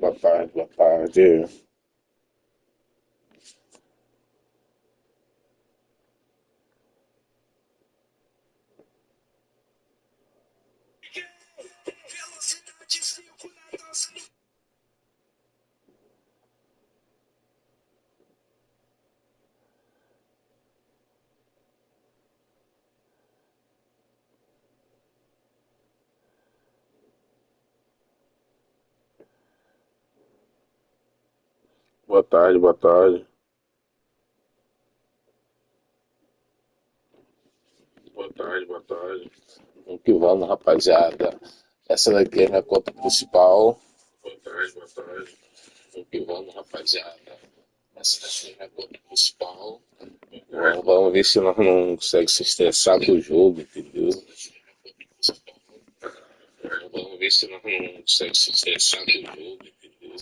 Boa tarde, boa tarde. Boa tarde, boa tarde. Boa tarde, boa tarde. Vamos que vamos, rapaziada. Essa daqui é minha conta principal. Boa tarde, boa tarde. Vamos que vamos, rapaziada. Essa daqui é minha conta principal. Vamos ver se nós não conseguimos se estressar com o jogo, entendeu? Vamos ver se nós não conseguimos se estressar com o jogo, entendeu?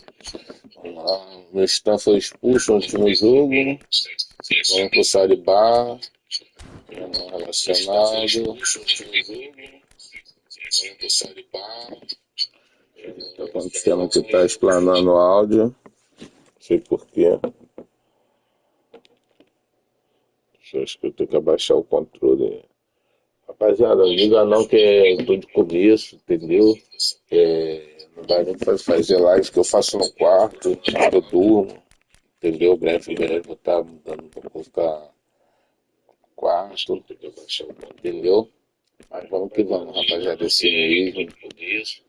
Vamos lá. Meu Stam foi expulso no último jogo. Vamos pro Saribá. Relacionado. Tá acontecendo que tá explanando o áudio. Não sei porquê. Acho que eu tenho que abaixar o controle. Rapaziada, não liga não que eu tô de começo, entendeu? Não dá nem pra fazer live que eu faço no quarto, eu durmo, entendeu? Breve vou estar mudando pra colocar quarto, entendeu? Mas vamos que vamos, rapaziada, esse mesmo.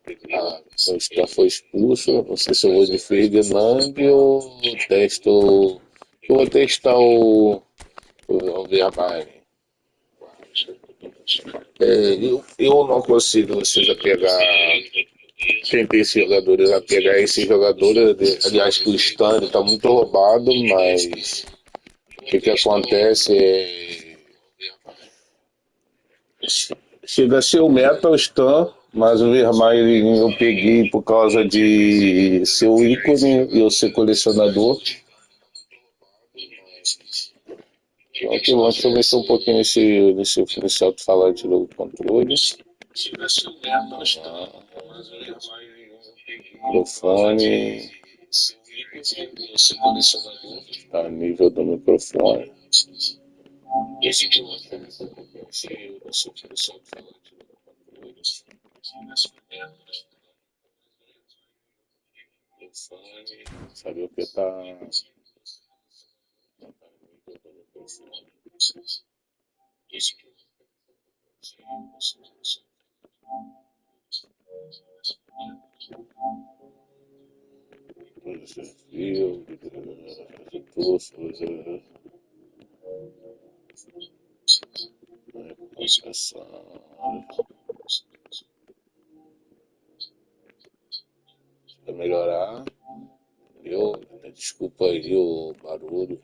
O Stam foi expulso, não sei se eu vou de Ferdinand ou testo. Eu vou testar o Vermaelen. Eu não consigo vocês a pegar. Tentei esses jogadores a pegar esses jogadores. Aliás, que o Stam está muito roubado, mas o que acontece é. Chega a ser o meta o Stam, mas o Vermaelen eu peguei por causa de ser o ícone e eu ser colecionador. Ok, deixa eu mexer um pouquinho nesse alto-falante do controle. Microfone. Tá a nível do microfone. Sabe o que tá. Desafio, para melhorar, eu desculpa aí o barulho.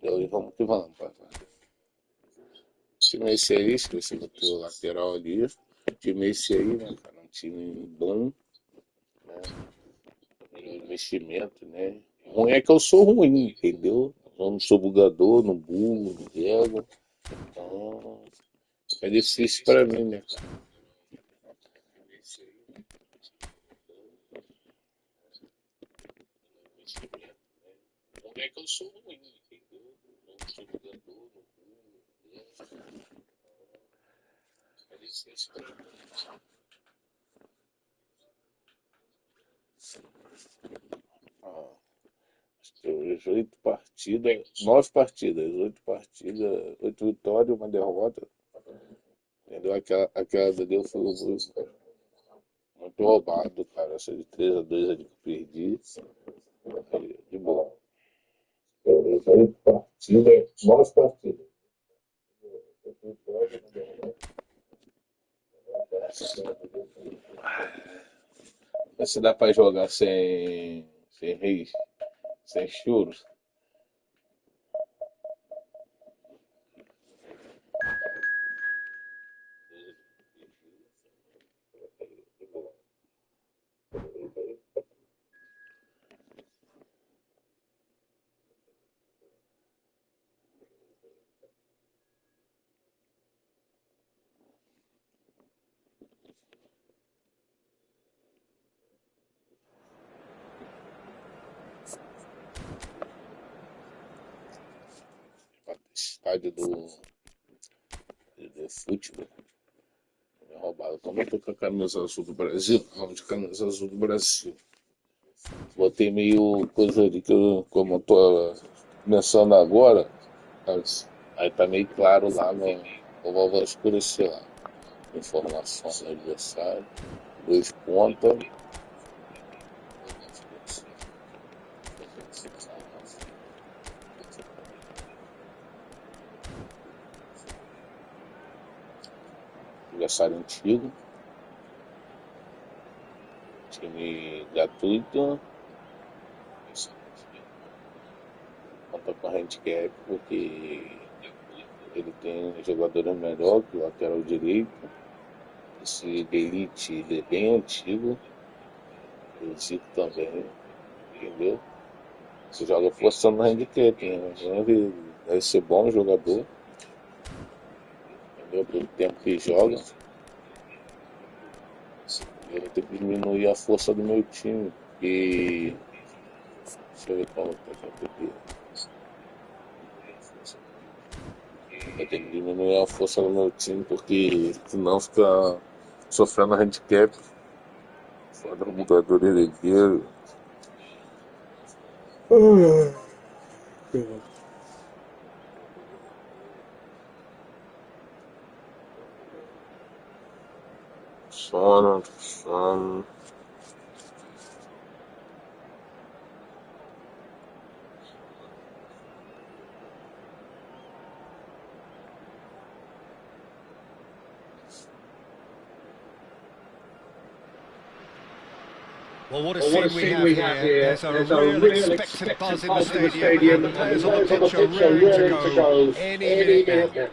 E vamos que vamos, papai. Time esse aí, se você botou o lateral ali, time esse aí, né, cara, um time bom, né, investimento, né. Ruim é que eu sou ruim, entendeu? Eu não sou bugador, não bugo, não rego, então é difícil pra mim, né, cara. Ruim é que eu sou ruim, entendeu? Eu não sou bugador, não bugo, não rego, é difícil pra mim. Ah, teve 8 partidas, 9 partidas, 8 partidas, 8 vitórias, uma derrota. Entendeu? Aquela dele foi muito roubado, cara. Essa de 3-2 ali que eu perdi. Aí, de boa. 8 partidas, 9 partidas. Mas se dá pra jogar sem reis, sem churros. estádio do Effotball. Me roubaram. Como eu tô com a camisa azul do Brasil? Não, de camisa azul do Brasil. Botei meio coisa ali que eu, como eu tô começando agora, aí tá meio claro lá no. Eu vou escurecer lá. Informação do adversário. 2 pontas. Adversário antigo. Time gratuito. Conta com handicap porque ele tem um jogador melhor que o lateral direito. Esse de elite ele é bem antigo. O Zico também, entendeu? Você joga forçando no handicap, né? Deve ser bom jogador, entendeu? Pelo tempo que joga. Eu vou ter que diminuir a força do meu time. E. Deixa eu ver qual tá aqui. Vou ter que diminuir a força do meu time porque senão fica sofrendo handicap. Foda o jogador herdeiro. Sono. Well, what a scene we have here. There's a real expectant buzz in the stadium, and the players on the pitch are raring to go any minute now.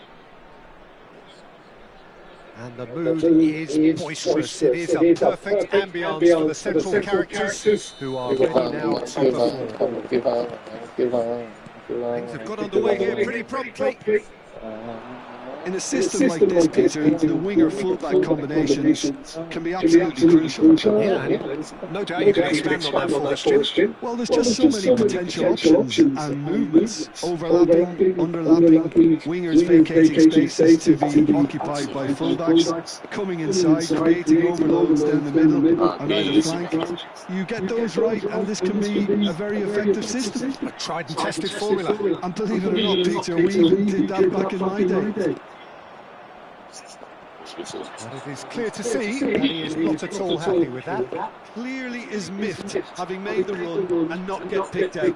And the mood is boisterous. It is a perfect ambience for the central characters who are ready now to perform. Things have got underway here pretty promptly. In a system like this, Peter, the winger-fullback combinations can be absolutely crucial. Yeah, and no doubt you can expand on that for us, Jim. Well, there's just so many potential options and movements. Overlapping, underlapping, wingers vacating spaces to be occupied by fullbacks, coming inside, creating overloads down the middle on either flank. You get those right, and this can be a very effective system. A tried and tested formula. And believe it or not, Peter, we even did that back in my day. But it is clear to see that he is not at all happy with that. Clearly is miffed, having made the run and not get picked out.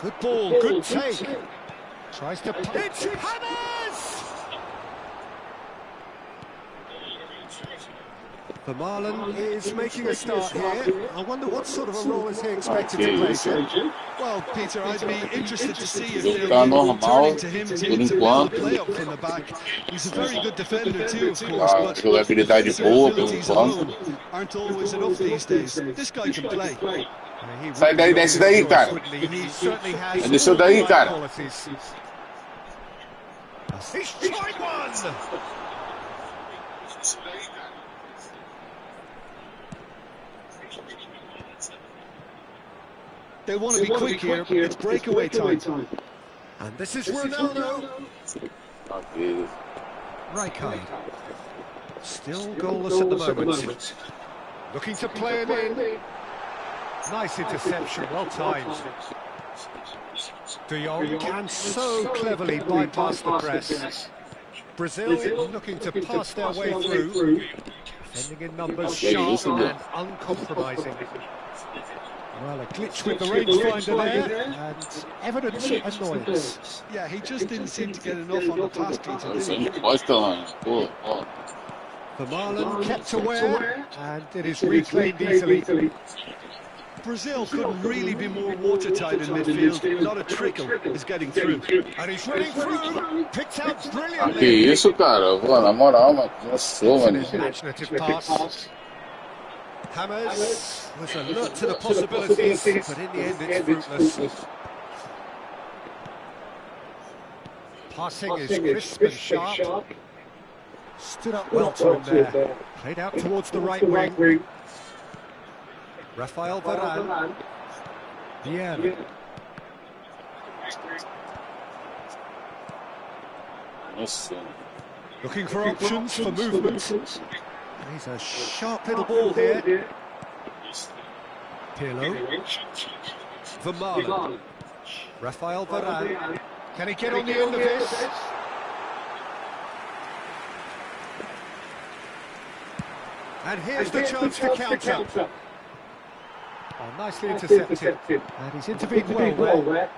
Good ball, good take. Tries to pinch it, hammers! Vermaelen is making a start here. I wonder what sort of a role is he expected to play, Jim? Well, Peter, I'd be interested to see if they'll be turning to him to build play up from the back. He's a very good defender too, of course, but his abilities alone aren't always enough these days. This guy can play. Sai daí, desce daí, cara. Desceu daí, cara. He's tried one! They want to be quick here, it's breakaway time. And this is Ronaldo. Rijkaard. Still goalless at the moment. Looking to play him in. Nice interception, well timed. De Jong can so cleverly bypass the press. Brazil looking to pass their way through. Defending in numbers, sharp and uncompromising. Well, a glitch with the rangefinder there, and evident annoyance. Yeah, he just didn't seem to get enough on the pass, Peter. Vermaelen kept aware, and it is reclaimed easily. Brazil couldn't really be more watertight in midfield. Not a trickle is getting through. And he's running through, picked out brilliantly. Que isso, cara? Pô, na moral, mano. Nossa, mano. Imaginative pass. Hammers was alert to the possibilities, but in the end it's fruitless. Passing is crisp and sharp. Stood up well to him there. Played out towards the right wing. Rafael Varane. Vieira. Looking for options for movement. He's a sharp little ball here. Pirlo. Vermaelen. Rafael Varane. Can he get on the end of this? And here's the chance to counter. Oh, nicely intercepted. And he's intervened well there.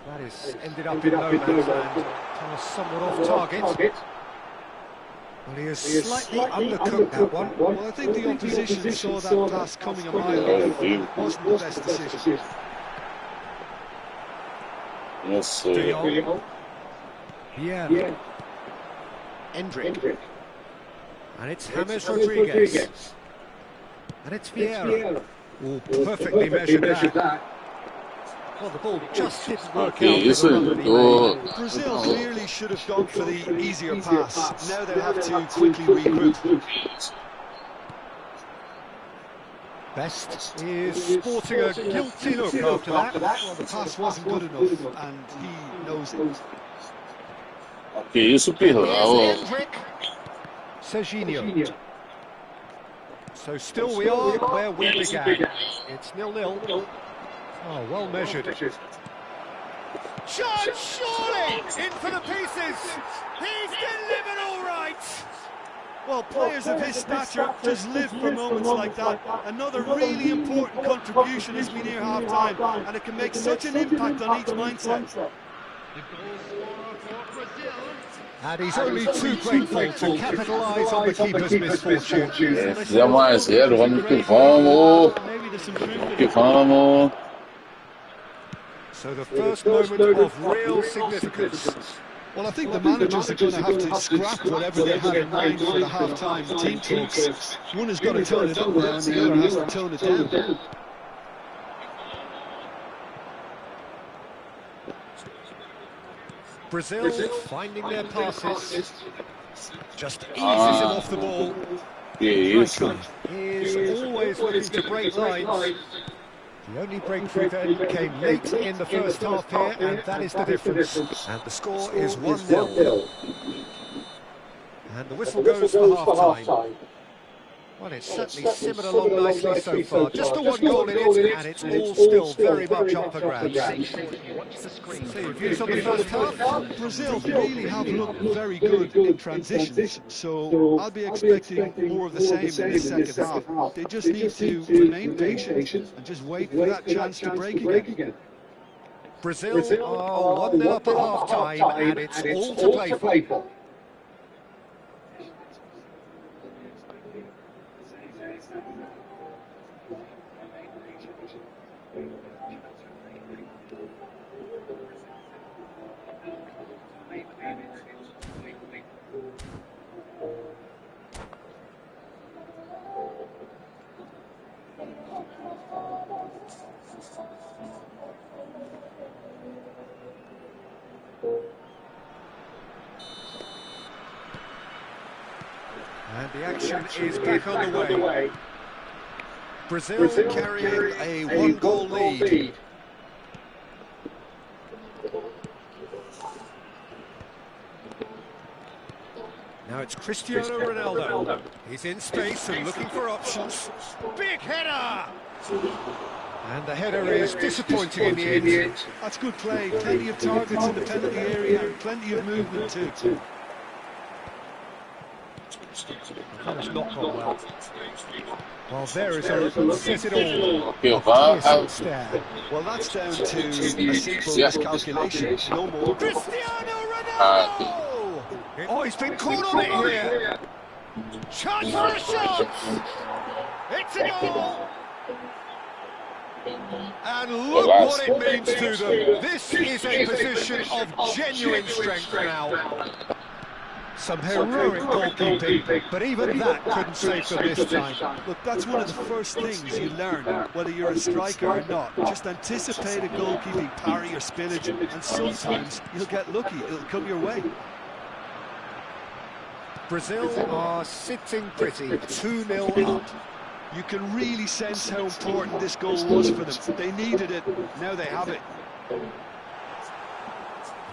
That is ended up in no man's land. Thomas somewhat off target. Well, he has slightly undercooked that one. Well, I think the opposition saw that pass coming a mile off. It wasn't the best decision. De Jong. Yeah. Endrick. And it's James Rodriguez. And it's Vieira. Oh, perfectly measured that. Well, the ball just didn't work out. Brazil clearly should have gone for the easier pass. Now they have to quickly regroup. Best is sporting a guilty look after that. Well, the pass wasn't good enough, and he knows it. Que isso, Pirlo? Serginho. So still we are where we began. It's 0-0. Oh, well measured. Shot, surely! In for the pieces! He's delivered all right! Well, players of his stature just live for moments like that. Another really important contribution as we near half-time, and it can make such an impact on each mindset. And he's only too grateful to capitalise on the keeper's misfortune. Fizemos 1-0, vamos que vamos. Que vamos. So the first moment of real significance. Well, I think the managers are going to have to scrap whatever they had in mind for the half-time team talks. One has got to tone it up now, and the other has to tone it down. Brazil finding their passes. Just eases him off the ball. Que isso? He is always looking to break lines. The only breakthrough then came late in the first half here, and that is the difference. And the score is 1-0. And the whistle goes for half-time. Well, it's certainly simmered along nicely so far. Just the one goal in it, and it's all still very much up for grabs. So your views on the first half? Brazil really have looked very good in transitions, so I'll be expecting more of the same in the second half. They just need to remain patient and just wait for that chance to break again. Brazil are 1-0 up at half-time, and it's all to play for. And the action is back on the way. Brazil carrying a one-goal lead. Now it's Cristiano Ronaldo. He's in space and looking for options. Big header! And the header is disappointing in the end. That's good play. Plenty of targets in the penalty area and plenty of movement too. That has not gone well. Well, there is a look that says it all. Well, that's down to a simple miscalculation. No more. Cristiano Ronaldo! Oh, he's been caught on it here. Chance for a shot. It's a goal. And look what it means to them. This is a position of genuine strength now. Some heroic goalkeeping, but even that couldn't save them this time. Look, that's one of the first things you learn, whether you're a striker or not. Just anticipate a goalkeeping parry or spillage, and sometimes you'll get lucky. It'll come your way. Brazil are sitting pretty, 2-0 up. You can really sense how important this goal was for them. They needed it, now they have it.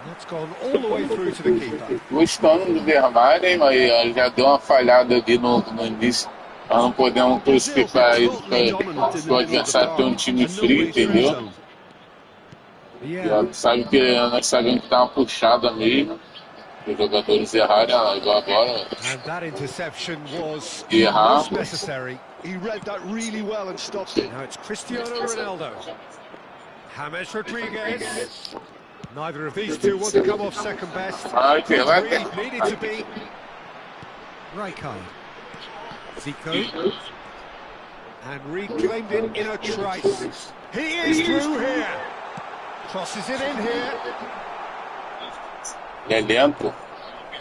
That's gone all the way through to the keeper. Gostando do Bernard, hein, mas já deu uma falhada ali no início. Nós não podemos crucificar isso para o adversário ter um time frio, entendeu? Já sabe que nós sabemos que tá uma puxada mesmo. Os jogadores errarem igual agora. And that interception was E errar. most necessary. He read that really well and stopped it. Now it's Cristiano Ronaldo. James Rodriguez. Neither of these two want to come off second best. Reed needed to be. Rijkaard. Zico. And reclaimed it in a trice. He is through here. Crosses it in here. Ele é lento,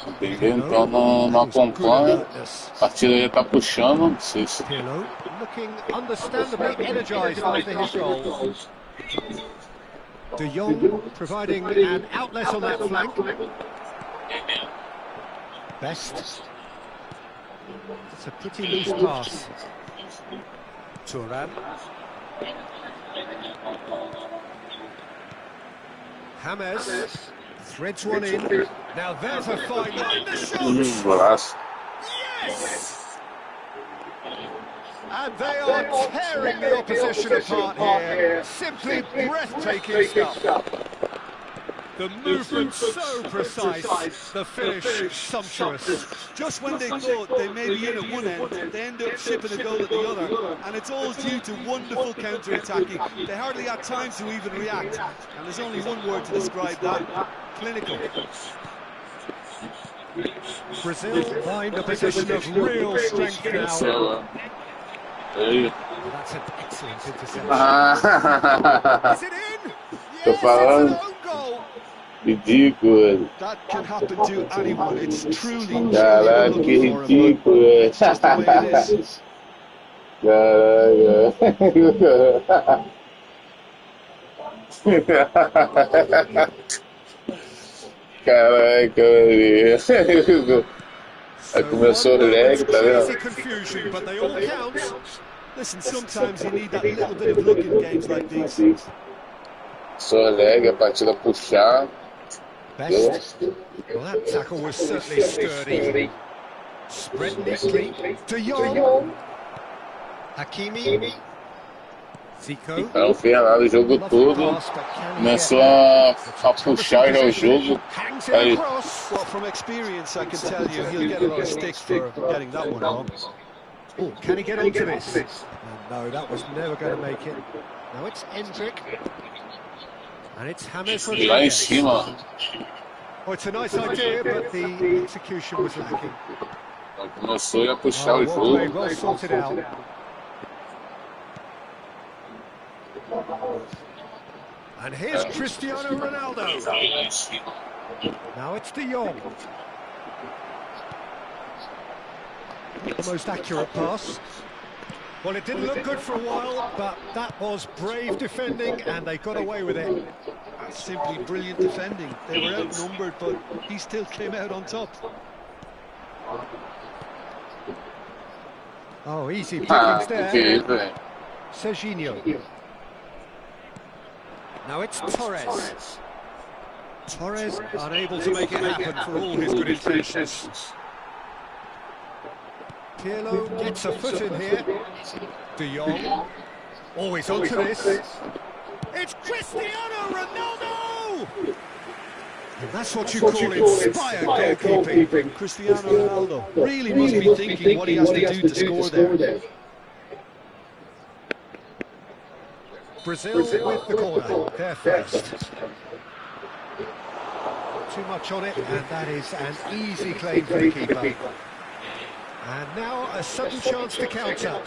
entendeu? Então não acompanha. A partida já está puxando, não sei se. Looking understandably energized after his goal. De Jong providing an outlet on that flank. Best. It's a pretty loose pass. Turan. James threads one in. Now there's a fine line to shoot. Yes! And they are tearing the opposition apart here. Simply breathtaking stuff. The movement so precise, the finish sumptuous. Just when they thought they may be in at one end, they end up shipping a goal at the other, and it's all due to wonderful counter-attacking. They hardly had time to even react, and there's only one word to describe that: clinical. Brazil find a position of real strength now. That's an excellent interception. Is it in? Yes, it's an own goal. Ridículo. That can happen to anyone. It's truly Caraca, que ridículo. just the way it is. Caraca, aí começou o lag, tá vendo? Confusion, but they all count. Listen, sometimes you need that little bit of luck in games like these. Só lag, a partida puxar. Best. Well, that tackle was certainly sturdy. Spread neatly. De Jong. Hakimi. Zico. Então, o Fernando, o jogo todo, começou a puxar já o jogo. Aí. Well, from experience, I can tell you he'll get a lot of stick for getting that one wrong. Oh, can he get onto this? No, that was never going to make it. Now it's Endrick. And it's James Rodriguez. Lá em cima. Oh, it's a nice idea, but the execution was lacking. Começou a puxar o jogo. Well sorted out. And here's Cristiano Ronaldo. Now it's De Jong. The most accurate pass. Well, it didn't look good for a while, but that was brave defending, and they got away with it. Simply brilliant defending. They were outnumbered, but he still came out on top. Oh, easy pickings there. Okay, Serginho. Now it's Torres. Torres unable to make it happen for all his good intentions. Pirlo gets a foot in here. De Jong. Always onto this. It's Cristiano Ronaldo! And that's what you call inspired goalkeeping. Cristiano Ronaldo really must be thinking what he has to do to score there. Brazil with the corner, they're first. Too much on it, and that is an easy claim for the keeper. And now a sudden chance to counter.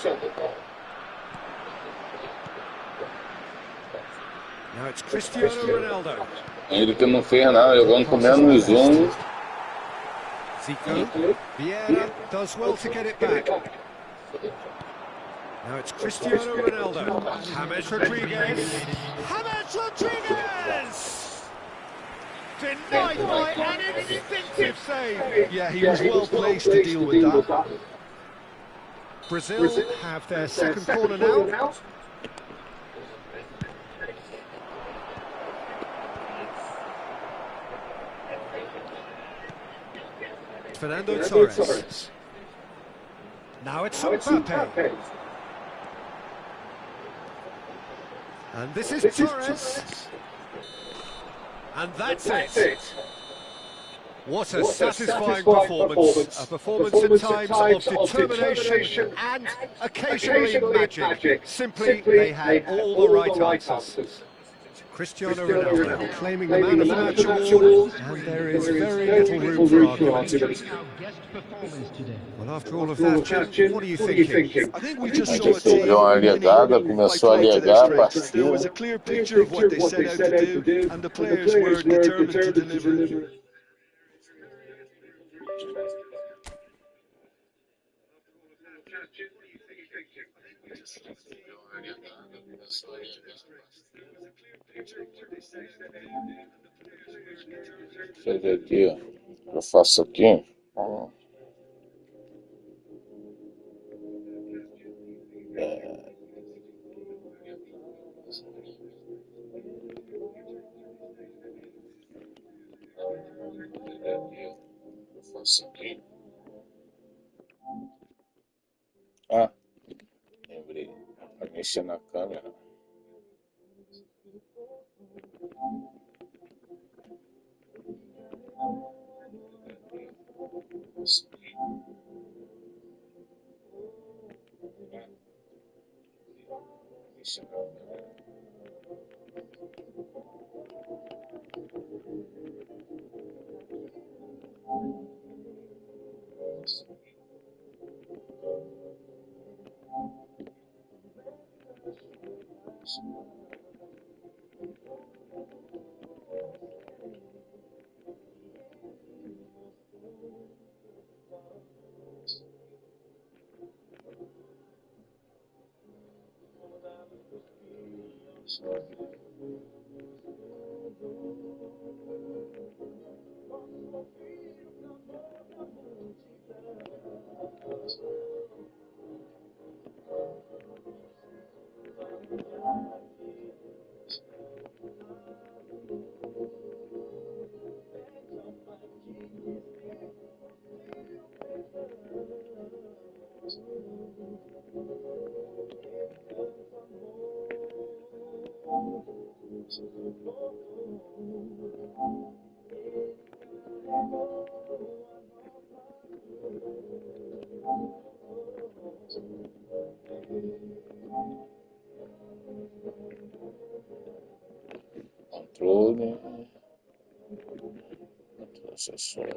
Now it's Cristiano Ronaldo. Ele que não fez nada, jogando com menos um. Zico. Vieira does well to get it back. Now it's Cristiano Ronaldo. James Rodriguez. James Rodriguez! Denied by an instinctive save. Yeah, he was well placed to deal with that. Brazil have their second corner now. Fernando Torres. Now it's Compahia. And this is Torres. And that's it. What a satisfying performance. A performance at times of determination and occasionally magic. Simply, they had all the right answers. Cristiano Ronaldo claiming the Man of the Match award, and there is very little room for argument. Well, after all of that, Jim, what are you thinking? I think we just A saw a gente team deu uma ligada, winning by começou a play to their ligar para strengths. There was cima. a clear picture of what they set out to do, and the players were determined to deliver. Deixa eu ver aqui, ó. Eu faço aqui. Eu faço aqui. Ah, lembrei. Para mexer na câmera. Controle. Acessório.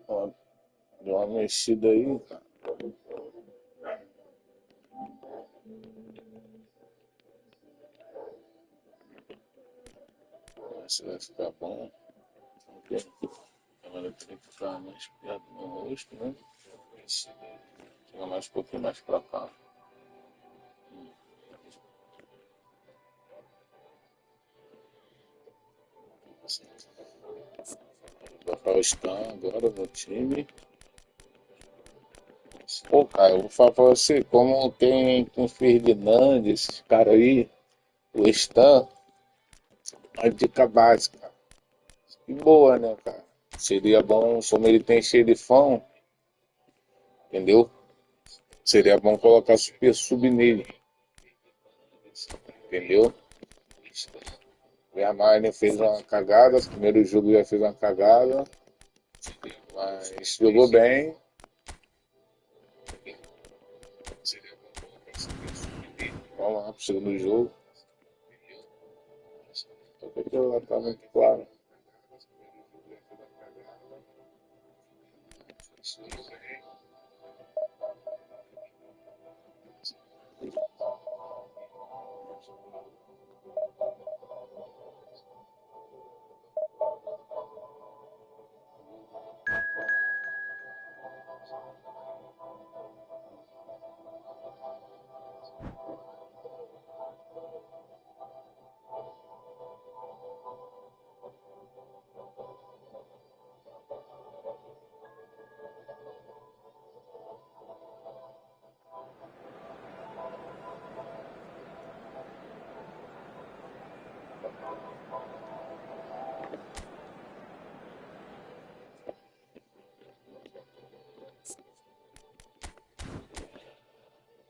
Ó, deu uma mexida aí, cara. Se vai ficar bom. Agora tem que ficar mais perto do meu rosto, né? Chega mais um pouquinho mais pra cá. Vou colocar o Stam agora no time. Pô, cara, eu vou falar pra você, como tem com o Ferdinand, esses caras aí, o Stam, a dica básica. E boa, né, cara? Seria bom, como ele tem xerifão, entendeu? Seria bom colocar super sub nele, entendeu? O Armani fez uma cagada, no primeiro jogo já fez uma cagada, mas jogou bem. Vamos lá pro segundo jogo. Aquilo tá muito claro.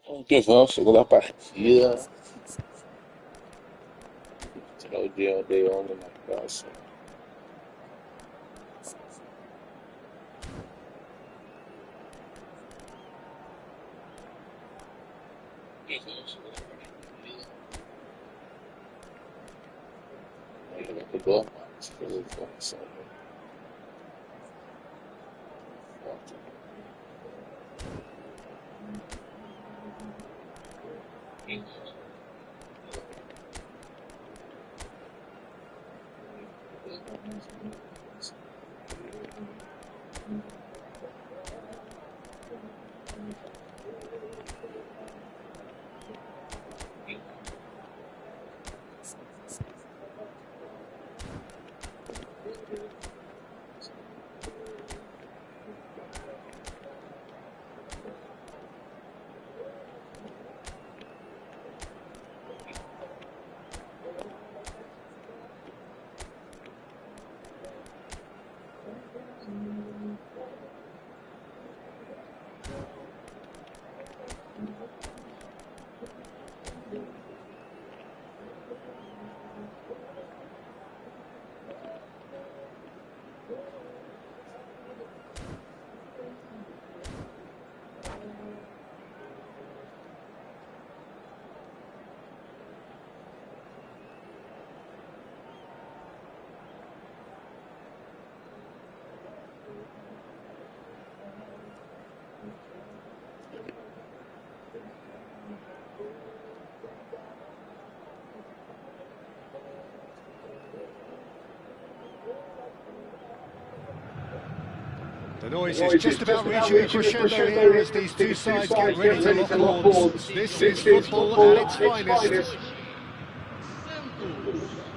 Vamos que vamos, segunda partida. Tirar o Jogando na próxima. Aí jogar com o Dorma, se fazer informação. The noise is just about reaching a crescendo here as these two sides get ready to lock horns. This is football at its finest.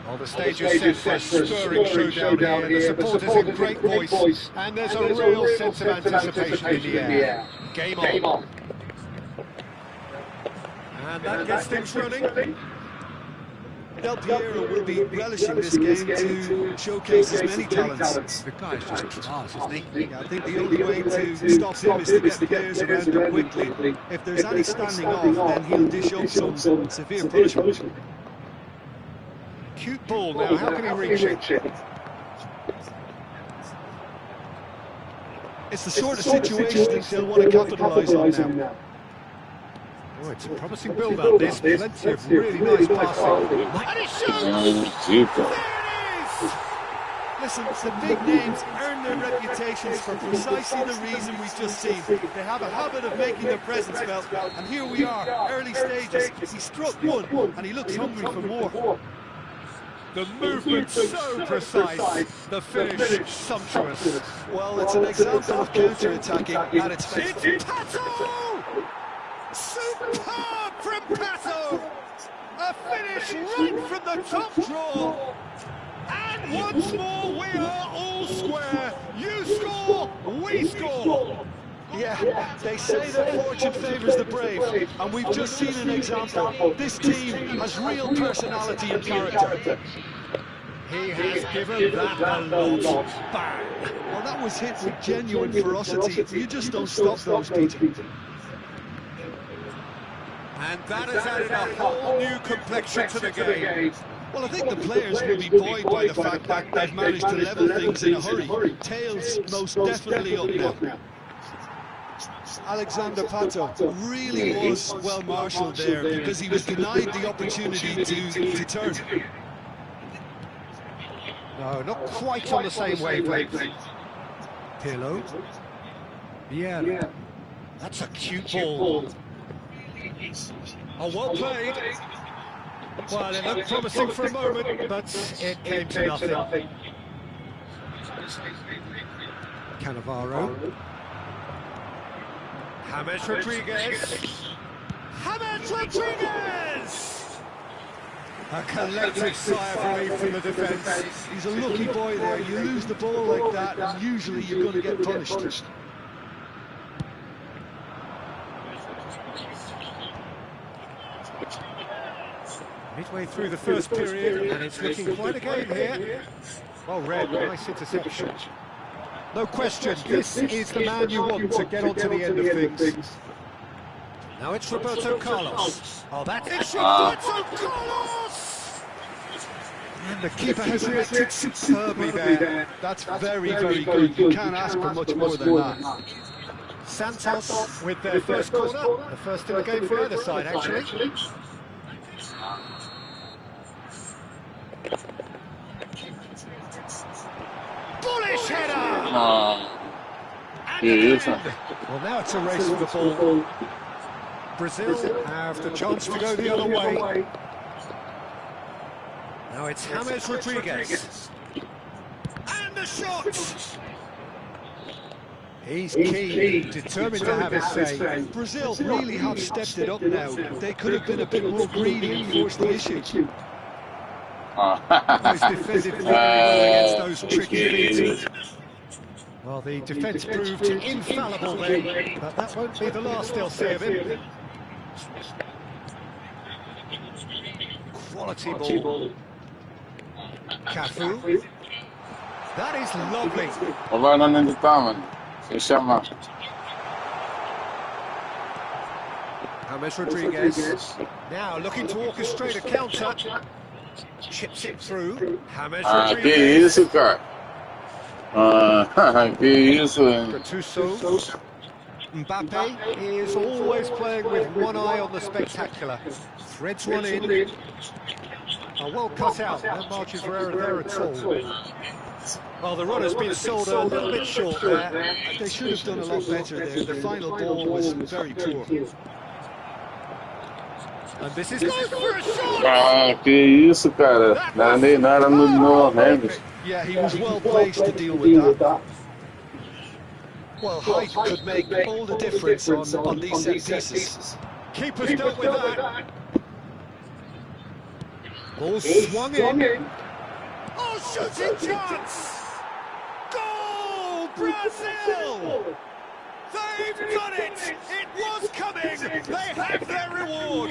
Well, the stage is set for a stirring showdown here. The supporters in great voice, and there's a real sense of anticipation in the air. Game on. And that gets things running. Del Piero will be relishing this game to showcase his many talents. The guy's just class, isn't he? Yeah, I think the only way to stop him is to get players around him quickly. If there's any standing off, then he'll dish out some severe punishment. Cute ball now, how can he reach it? It's the sort of situation that they'll want to capitalise on now. Oh, it's a promising build-up, this. Plenty of really nice passing. And it shows! There it is! Listen, the big names earn earned their reputations for precisely the reason we've just seen. They have a habit of making their presence felt, and here we are, early stages. He struck one, and he looks hungry for more. The movement so precise, the finish sumptuous. Well, it's an example of counter-attacking at its best. It's Pato! Superb from Pato! A finish right from the top draw. And once more we are all square. You score, we score. Yeah, they say that fortune favours the brave, and we've just seen an example. This team has real personality and character. He has given that a lot. Bang! Well, that was hit with genuine ferocity. You just don't stop those, Peter. And that has added a whole new complexion to the game. Well, I think the players will be buoyed by the fact that they've managed to level things in a hurry. Tails most definitely up now. Alexander Pato really was well marshalled there because he was denied the opportunity to turn. No, not quite on the same wavelength. Pirlo. Yeah. That's a cute ball. Oh, well played. Well, it looked promising for a moment, but it came to nothing. Cannavaro. James Rodriguez. James Rodriguez! A collective sigh of relief from the defence. He's a lucky boy there. You lose the ball like that, and usually you're going to get punished. Midway through the first period, and it's looking quite a game here. Well read, nice interception. No question, this is the man you want to get on to the end of things. Now it's Roberto Carlos. Oh, it's Roberto Carlos! And the keeper has reacted superbly there. That's very, very good. You can't ask for much more than that. Santos with their first corner. The first in the game for either side, actually. Bullish header! Well, now it's a race with the ball. Brazil have the chance to go the other way. Now it's James Rodriguez. And the shot! He's keen, determined to have his say. Brazil really have stepped it up now. They could have been a bit more greedy and forced the issue. Those defended really well against those tricky feet. Well, the defence proved infallible then, but that won't be the last they'll see of him. Quality ball. Cafu. That is lovely. Vai lá onde tá, mano. Se chama. James Rodriguez. Now looking to orchestrate a counter. Chips it through. James Rodriguez. Que isso, cara? Que isso, hein? Gattuso. Mbappe is always playing with one eye on the spectacular. Threads one in. Oh, well cut out. No margin for error there at all. Well, the run has been sold a little bit short there. They should have done a lot better there. The final ball was very poor. And this is good for a shot! Que isso, cara? Não nem nada no Rams. Yeah, he was well placed to deal with that. Well, height could make all the difference on these set pieces. Keeper's dealt with that. Ball swung in. Oh, shooting chance! Goal, Brazil! They've done it! It was coming! They have their reward!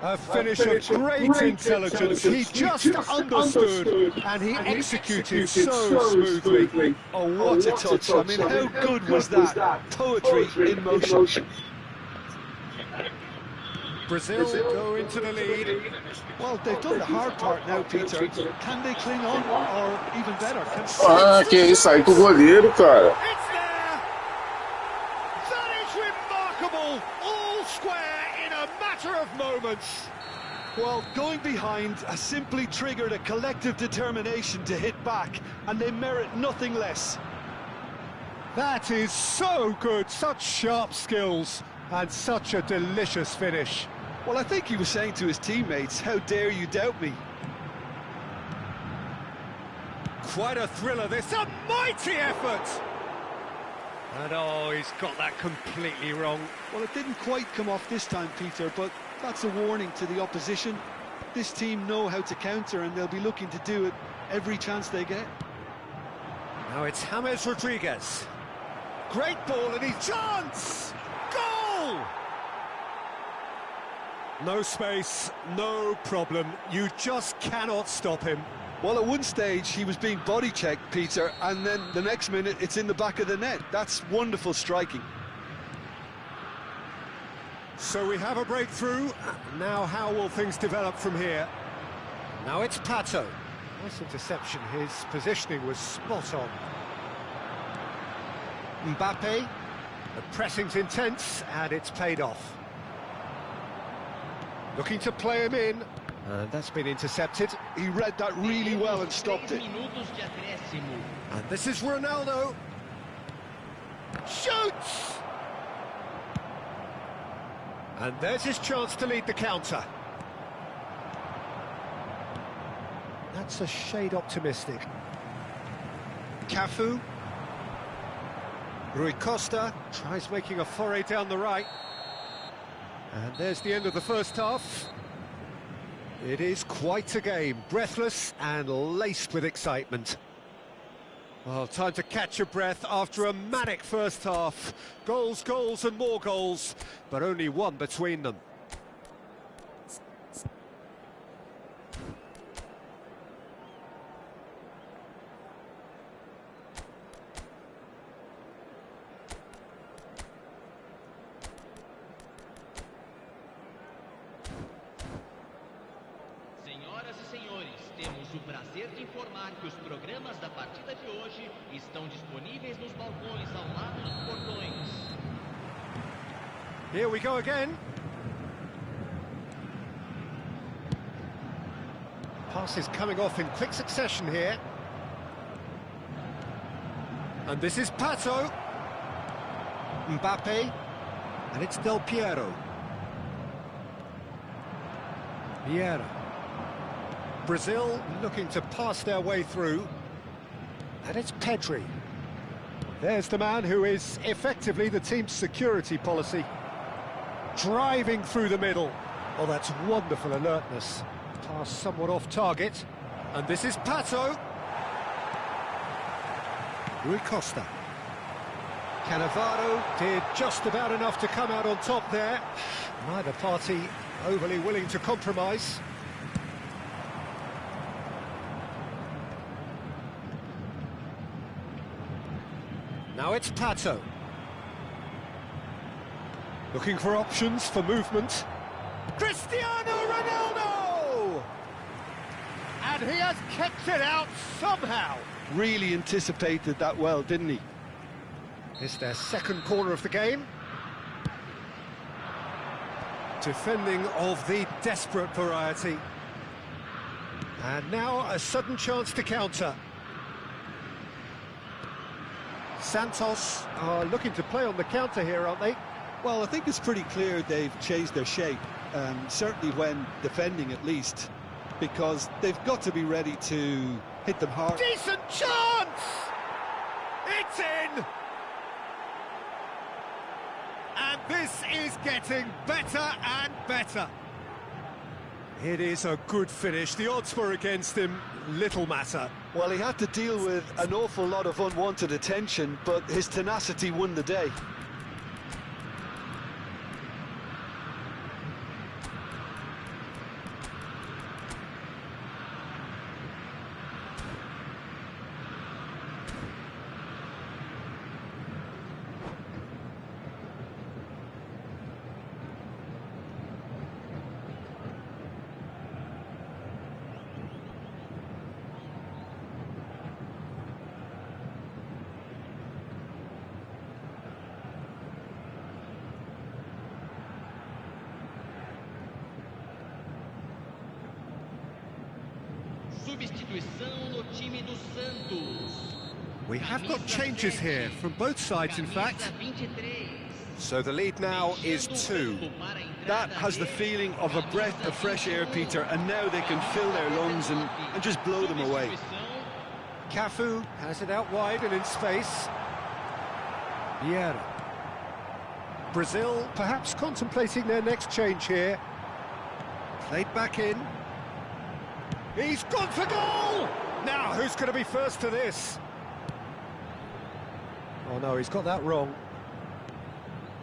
A finish of great intelligence. He just understood and he executed so smoothly. Oh, what a touch. I mean, how good was that? Poetry in motion. Brazil go into the lead. Well, they've done the hard part now, Peter. Can they cling on, or even better, can que isso aí com o goleiro, cara. It's there! That is remarkable! All square in a matter of moments. Well, going behind has simply triggered a collective determination to hit back, and they merit nothing less. That is so good, such sharp skills, and such a delicious finish. Well, I think he was saying to his teammates, how dare you doubt me? Quite a thriller, this, a mighty effort! And oh, he's got that completely wrong. Well, it didn't quite come off this time, Peter, but that's a warning to the opposition. This team know how to counter, and they'll be looking to do it every chance they get. Now it's James Rodriguez. Great ball, and he's chance! Goal! No space, no problem. You just cannot stop him. Well, at one stage, he was being body-checked, Peter, and then the next minute, it's in the back of the net. That's wonderful striking. So we have a breakthrough. Now how will things develop from here? Now it's Pato. Nice interception. His positioning was spot on. Mbappe. The pressing's intense, and it's paid off. Looking to play him in. And that's been intercepted. He read that really well and stopped it. And this is Ronaldo. Shoots! And there's his chance to lead the counter. That's a shade optimistic. Cafu. Rui Costa tries making a foray down the right. And there's the end of the first half. It is quite a game, breathless and laced with excitement. Well, time to catch your breath after a manic first half. Goals, goals and more goals, but only one between them. Senhoras e senhores, temos o prazer de informar que os programas da partida de hoje estão disponíveis nos balcões ao lado dos portões. Here we go again. Passes coming off in quick succession here. And this is Pato. Mbappe. And it's Del Piero. Vieira. Brazil looking to pass their way through. And it's Pedri. There's the man who is effectively the team's security policy. Driving through the middle. Oh, that's wonderful alertness. Pass somewhat off target. And this is Pato. Rui Costa. Cannavaro did just about enough to come out on top there. Neither party overly willing to compromise. Now it's Pato. Looking for options for movement. Cristiano Ronaldo! And he has kept it out somehow. Really anticipated that well, didn't he? It's their second corner of the game. Defending of the desperate variety. And now a sudden chance to counter. Santos are looking to play on the counter here, aren't they? Well, I think it's pretty clear they've changed their shape, certainly when defending at least, because they've got to be ready to hit them hard. Decent chance! It's in! And this is getting better and better. It is a good finish. The odds were against him, little matter. Well, he had to deal with an awful lot of unwanted attention, but his tenacity won the day. Substituição no time do Santos. We have got changes here, from both sides in fact. Camisa 23. So the lead now is 2. That has the feeling of a breath of fresh air, Peter, and now they can fill their lungs and just blow them away. Cafu has it out wide and in space. Vieira. Brazil perhaps contemplating their next change here. Played back in. He's gone for goal! Now, who's going to be first to this? Oh no, he's got that wrong.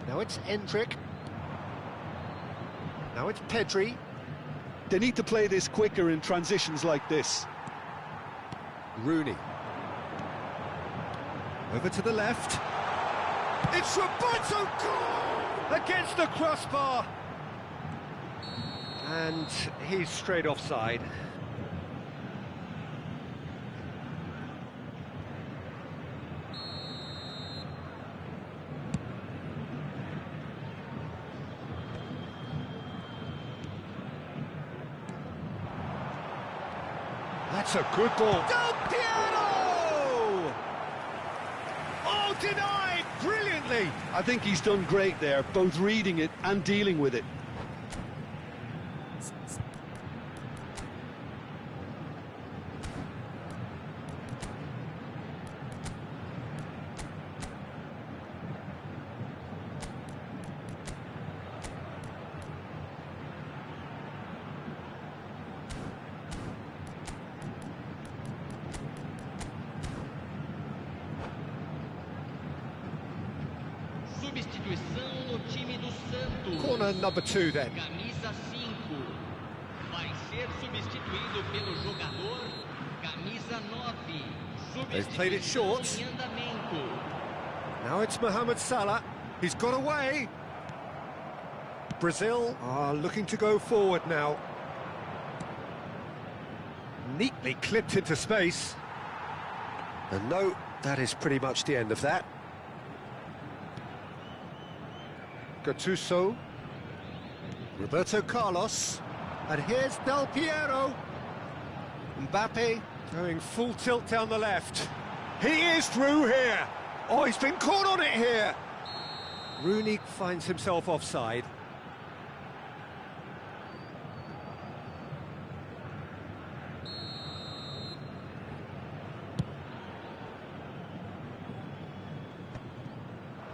Now it's Endrick. Now it's Pedri. They need to play this quicker in transitions like this. Rooney. Over to the left. It's Roberto goal! Against the crossbar! And he's straight offside. That's a good ball. Del Piero! Oh, denied brilliantly. I think he's done great there, both reading it and dealing with it. Substituição no time do Santos. Corner number 2 then. Camisa 5. Vai ser substituído pelo jogador camisa 9. They've played it short. Substituição em andamento. Now it's Mohamed Salah. He's got away. Brazil are looking to go forward now. Neatly clipped into space. And no, that is pretty much the end of that. Gattuso. Roberto Carlos. And here's Del Piero. Mbappe going full tilt down the left. He is through here. Oh, he's been caught on it here. Rooney finds himself offside.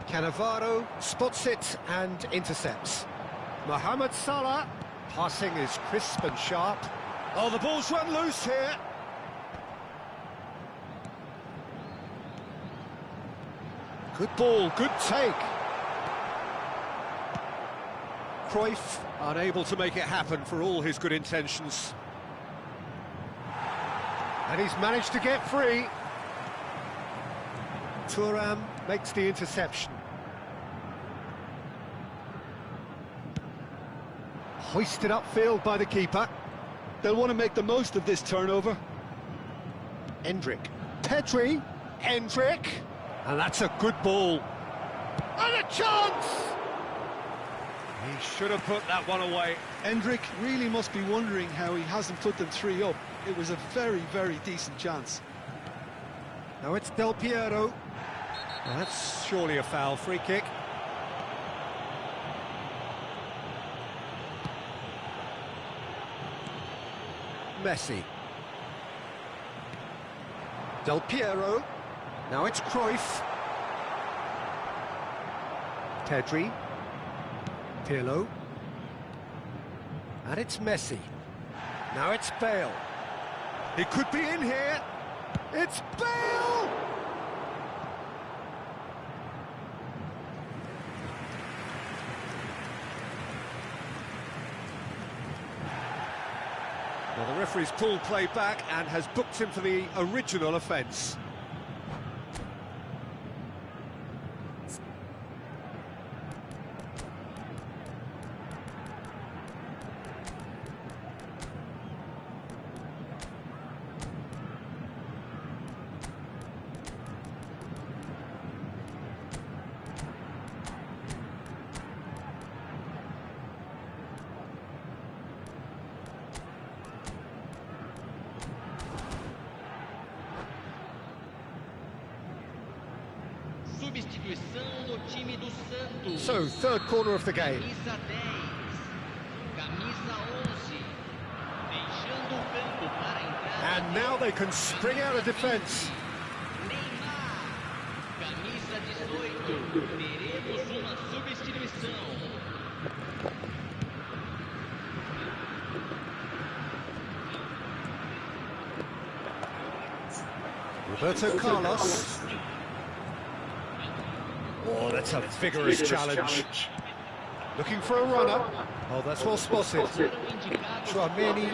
Cannavaro spots it and intercepts. Mohamed Salah, passing is crisp and sharp. Oh, the ball's run loose here. Good ball, good take. Cruyff unable to make it happen for all his good intentions. And he's managed to get free. Thuram makes the interception. Hoisted upfield by the keeper. They'll want to make the most of this turnover. Endrick. Pedri. Endrick. And that's a good ball. And a chance! He should have put that one away. Endrick really must be wondering how he hasn't put them 3 up. It was a very, very decent chance. Now it's Del Piero. Well, that's surely a foul. Free kick. Messi. Del Piero. Now it's Cruyff. Pedri. Pirlo. And it's Messi. Now it's Bale. He could be in here. It's Bale! Well, the referee's pulled play back and has booked him for the original offence. substituição no time do Santos. So, third corner of the game. Camisa 10, camisa 11, deixando o campo para entrar. And now they can spring out of defence. Neymar, camisa 18, teremos uma substituição. Roberto Carlos. Oh, that's a vigorous challenge. Looking for a runner. Oh, that's well spotted. Tchouaméni.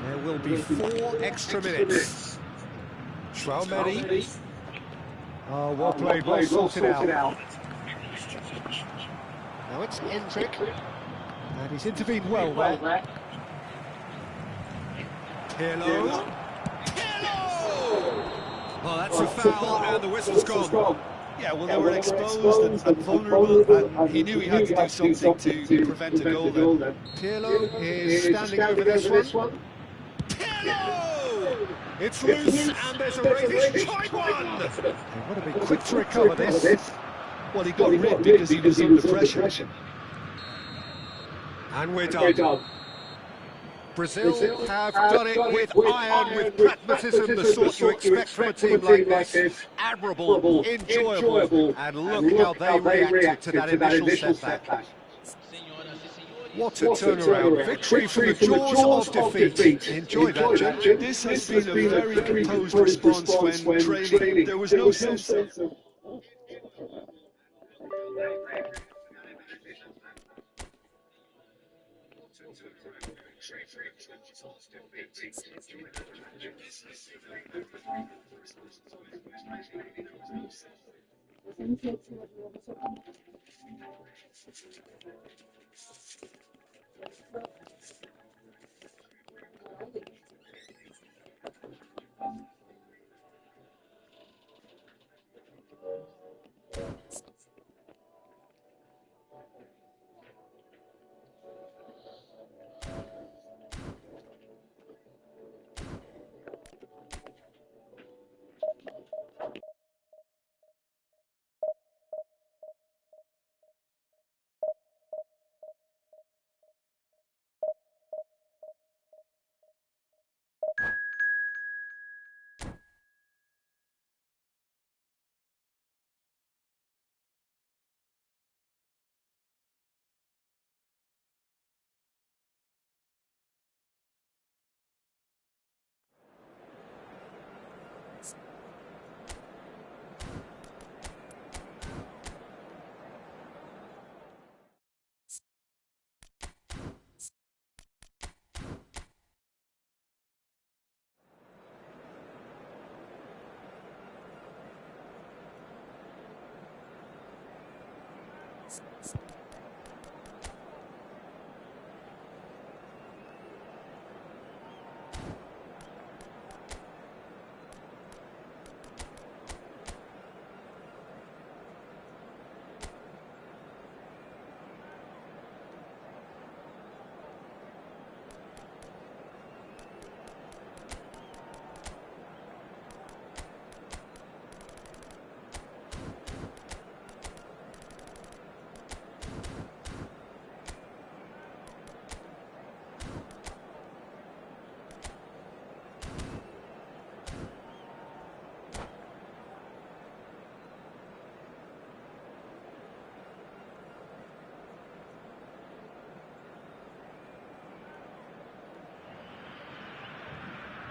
There will be 4 extra minutes. Tchouaméni. Oh, well played, well sorted out. Now it's Endrick. And he's intervened well there. Pirlo. Oh, that's a foul, and the whistle's gone. Yeah, well, they were exposed and vulnerable, and he knew he had to do something to prevent a goal then. Pirlo is standing over this one. Pirlo! It's loose, and there's a race. He's tried one! They want to be quick to recover this. Well, he got rid because he was under pressure. And we're done. Brazil have done it with iron, with pragmatism, the sort you expect from a team like this. Admirable, enjoyable, and look how they reacted to that initial setback. What a turnaround. Victory from the jaws of defeat. Enjoy that, Jim. This has been a very composed response when trailing. There was no sense of...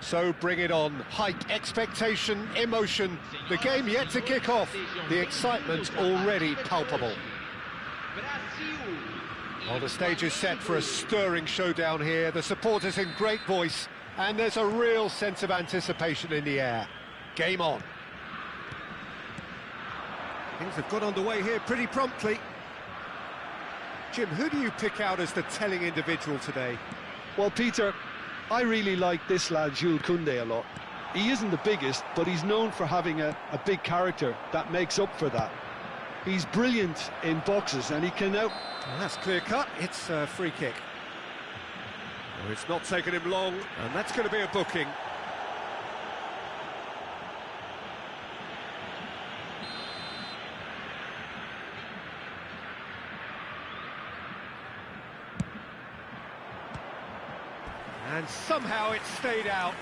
So bring it on. Hype, expectation, emotion. The game yet to kick off. The excitement already palpable. Well, the stage is set for a stirring showdown here. The supporters in great voice, and there's a real sense of anticipation in the air. Game on. Things have got underway here pretty promptly. Jim, who do you pick out as the telling individual today? Well, Peter, I really like this lad, Jules Koundé, a lot. He isn't the biggest, but he's known for having a big character that makes up for that. He's brilliant in boxes, and he can out... Well, that's clear-cut. It's a free kick. Well, it's not taken him long, and that's going to be a booking. And somehow it stayed out.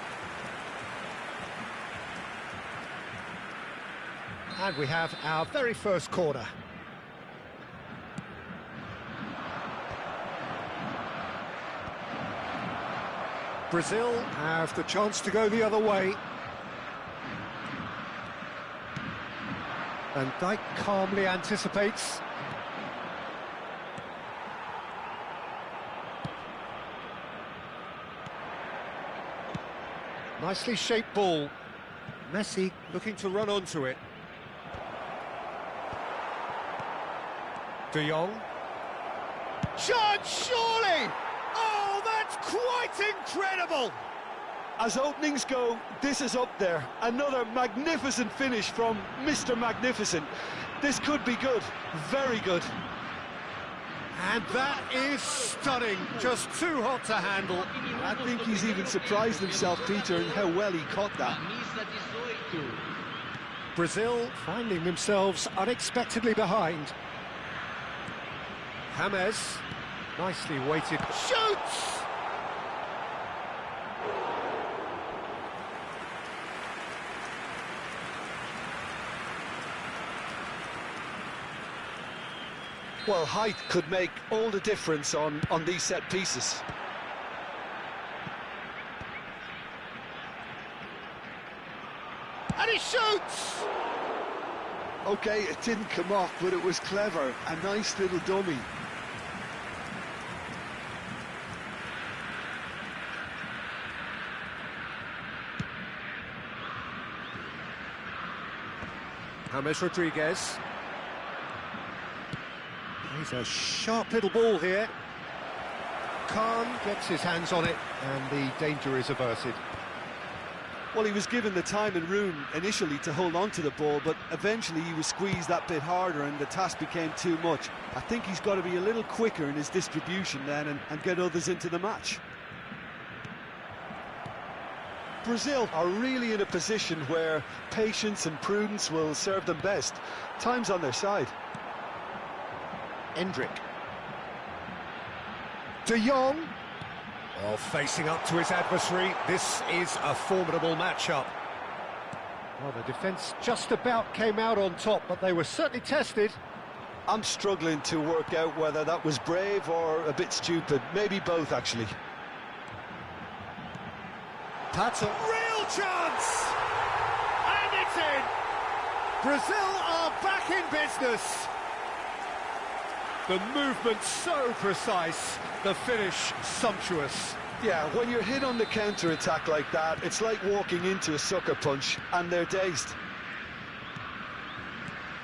And we have our very first corner. Brazil have the chance to go the other way. And Dijk calmly anticipates. Nicely shaped ball. Messi looking to run onto it. De Jong. Chance, surely! Oh, that's quite incredible! As openings go, this is up there. Another magnificent finish from Mr. Magnificent. This could be good, very good. And that is stunning, just too hot to handle. I think he's even surprised himself, Peter, in how well he caught that. Brazil finding themselves unexpectedly behind. James, nicely weighted, shoots! Well, height could make all the difference on these set pieces. And he shoots! Okay, it didn't come off, but it was clever. A nice little dummy. James Rodriguez. He's a sharp little ball here. Khan gets his hands on it, and the danger is averted. Well, he was given the time and room initially to hold on to the ball, but eventually he was squeezed that bit harder and the task became too much. I think he's got to be a little quicker in his distribution then and get others into the match. Brazil are really in a position where patience and prudence will serve them best. Time's on their side. Endrick. De Jong. Well, facing up to his adversary, this is a formidable matchup. Well, the defence just about came out on top, but they were certainly tested. I'm struggling to work out whether that was brave or a bit stupid. Maybe both, actually. Pato. Real chance! And it's in! Brazil are back in business. The movement so precise, the finish sumptuous. Yeah, when you're hit on the counter-attack like that, it's like walking into a sucker punch, and they're dazed.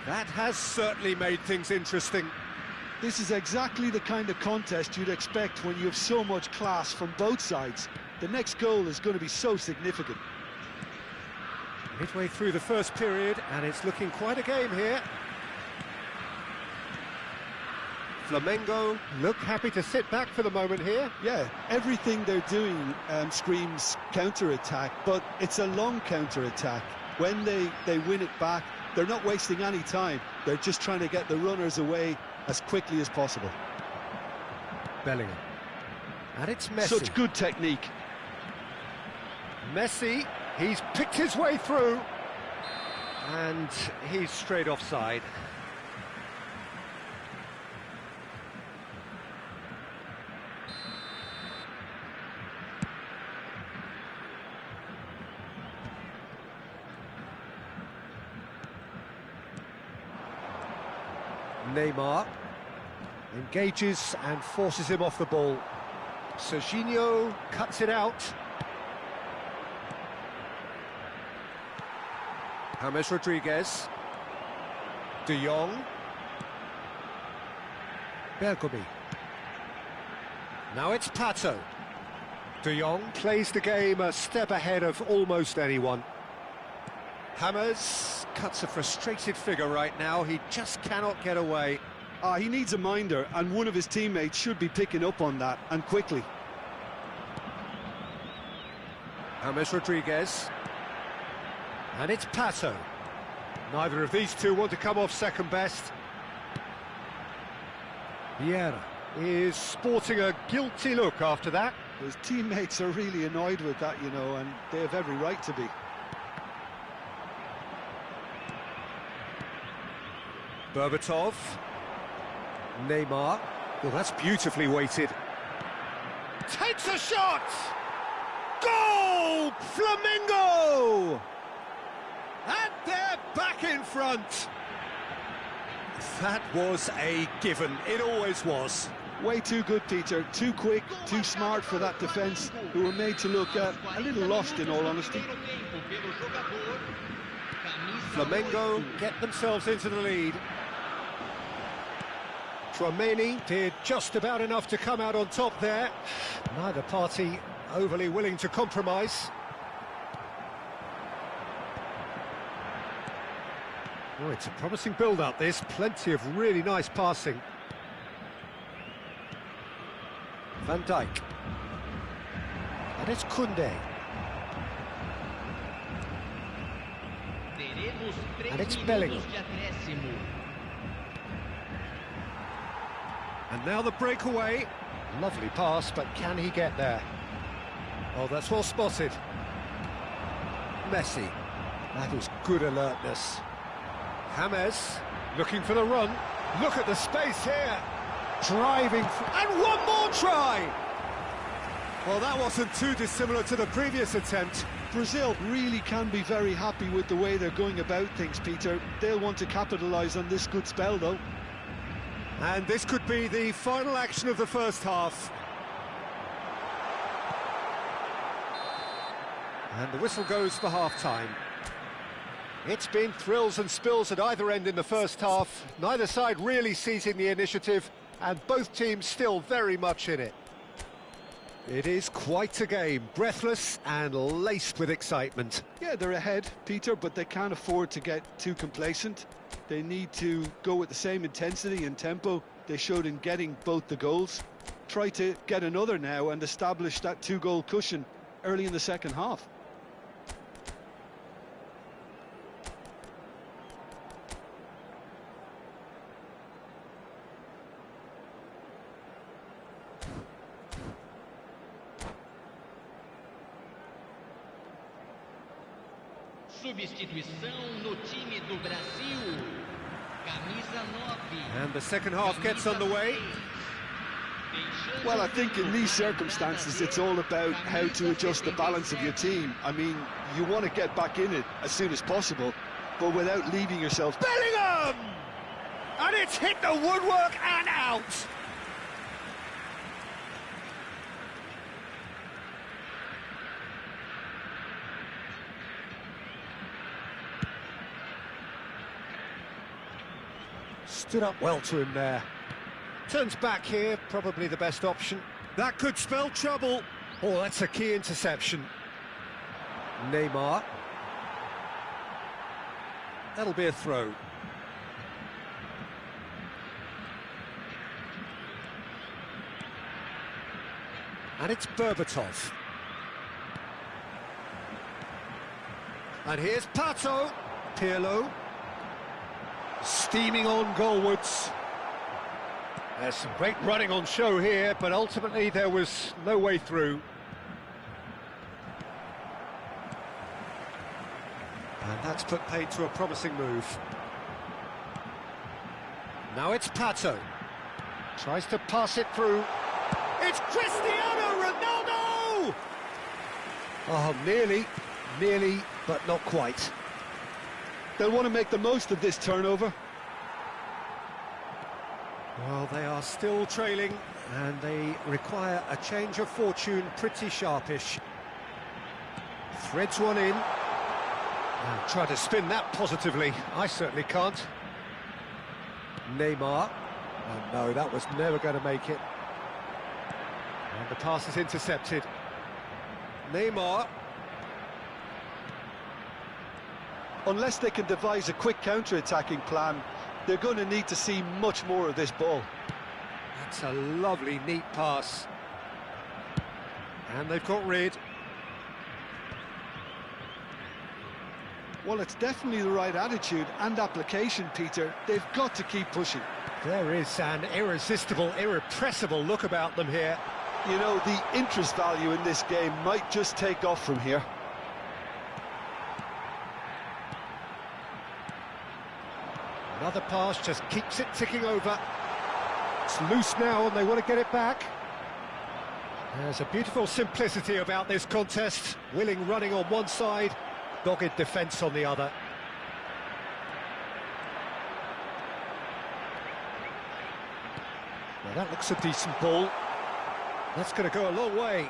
That has certainly made things interesting. This is exactly the kind of contest you'd expect when you have so much class from both sides. The next goal is going to be so significant. Midway through the first period, and it's looking quite a game here. Flamengo look happy to sit back for the moment here. Yeah, everything they're doing screams counter-attack, but it's a long counter-attack. When they win it back, they're not wasting any time. They're just trying to get the runners away as quickly as possible. Bellingham. And it's Messi. Such good technique. Messi, he's picked his way through. And he's straight offside. Neymar engages and forces him off the ball. Serginho cuts it out. James Rodriguez. De Jong. Bergomi. Now it's Pato. De Jong plays the game a step ahead of almost anyone. James cuts a frustrated figure right now. He just cannot get away. He needs a minder, and one of his teammates should be picking up on that, and quickly. James Rodriguez. And it's Pato. Neither of these two want to come off second best. Vieira is sporting a guilty look after that. His teammates are really annoyed with that, you know, and they have every right to be. Berbatov. Neymar. Well, that's beautifully weighted. Takes a shot! Goal! Flamengo! And they're back in front. That was a given. It always was. Way too good, Peter. Too quick, too smart for that defence, who were made to look a little lost, in all honesty. Flamengo get themselves into the lead. Tromeni did just about enough to come out on top there. Neither party overly willing to compromise. Oh, it's a promising build-up, this. Plenty of really nice passing. Van Dijk. And it's Koundé. And it's Bellingham. And now the breakaway. Lovely pass, but can he get there? Oh, that's well spotted. Messi. That is good alertness. James looking for the run. Look at the space here. Driving, and one more try! Well, that wasn't too dissimilar to the previous attempt. Brazil really can be very happy with the way they're going about things, Peter. They'll want to capitalise on this good spell, though. And this could be the final action of the first half. And the whistle goes for half-time. It's been thrills and spills at either end in the first half. Neither side really seizing the initiative, and both teams still very much in it. It is quite a game, breathless and laced with excitement. Yeah, they're ahead, Peter, but they can't afford to get too complacent. They need to go with the same intensity and tempo they showed in getting both the goals. Try to get another now and establish that two-goal cushion early in the second half. Substituição no time do Brasil. Camisa 9. And the second half gets underway. Well, I think in these circumstances it's all about how to adjust the balance of your team. I mean, you want to get back in it as soon as possible, but without leaving yourself... Bellingham! And it's hit the woodwork and out! Stood up well to him there. Turns back here, probably the best option. That could spell trouble. Oh, that's a key interception. Neymar. That'll be a throw. And it's Berbatov. And here's Pato. Pirlo. Steaming on goalwards. There's some great running on show here, but ultimately there was no way through. And that's put paid to a promising move. Now it's Pato. Tries to pass it through. It's Cristiano Ronaldo! Oh, nearly, but not quite. They'll want to make the most of this turnover. Well, they are still trailing, and they require a change of fortune pretty sharpish. Threads one in. And try to spin that positively. I certainly can't. Neymar. Oh no, that was never going to make it. And the pass is intercepted. Neymar. Unless they can devise a quick counter-attacking plan, they're going to need to see much more of this ball. That's a lovely, neat pass. And they've got rid. Well, it's definitely the right attitude and application, Peter. They've got to keep pushing. There is an irresistible, irrepressible look about them here. You know, the interest value in this game might just take off from here. Another pass just keeps it ticking over. It's loose now and they want to get it back. There's a beautiful simplicity about this contest. Willing running on one side, dogged defence on the other. Well, that looks a decent ball. That's going to go a long way.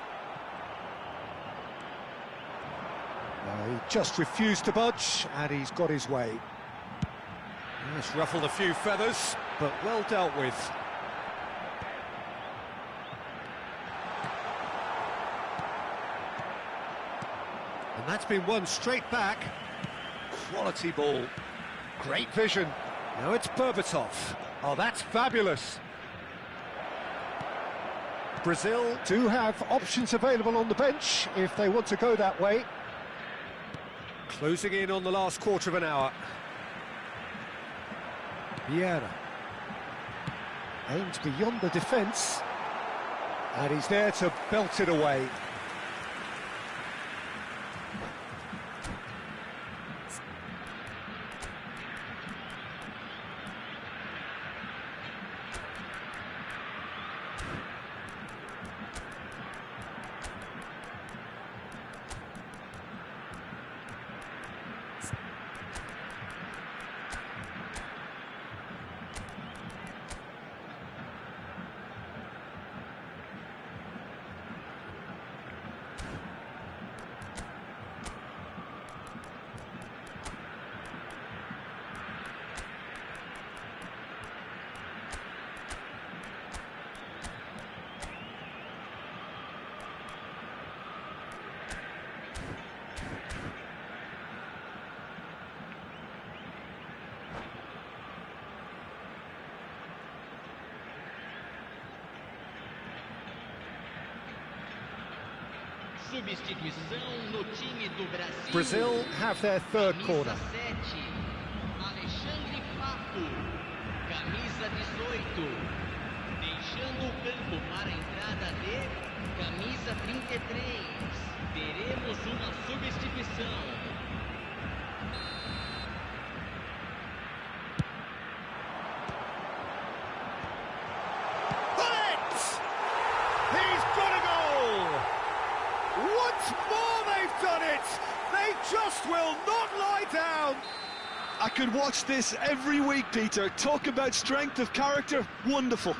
He just refused to budge, and he's got his way. It's ruffled a few feathers, but well dealt with. And that's been won straight back. Quality ball. Great vision. Now it's Berbatov. Oh, that's fabulous. Brazil do have options available on the bench if they want to go that way. Closing in on the last quarter of an hour. Vieira aims beyond the defence, and he's there to belt it away. Substituição no time do Brasil. Brazil have their third corner. Camisa 7, Alexandre Pato. Camisa 18. Deixando o campo para a entrada de camisa 33. Teremos uma substituição. Once more they've done it! They just will not lie down! I could watch this every week, Peter. Talk about strength of character, wonderful.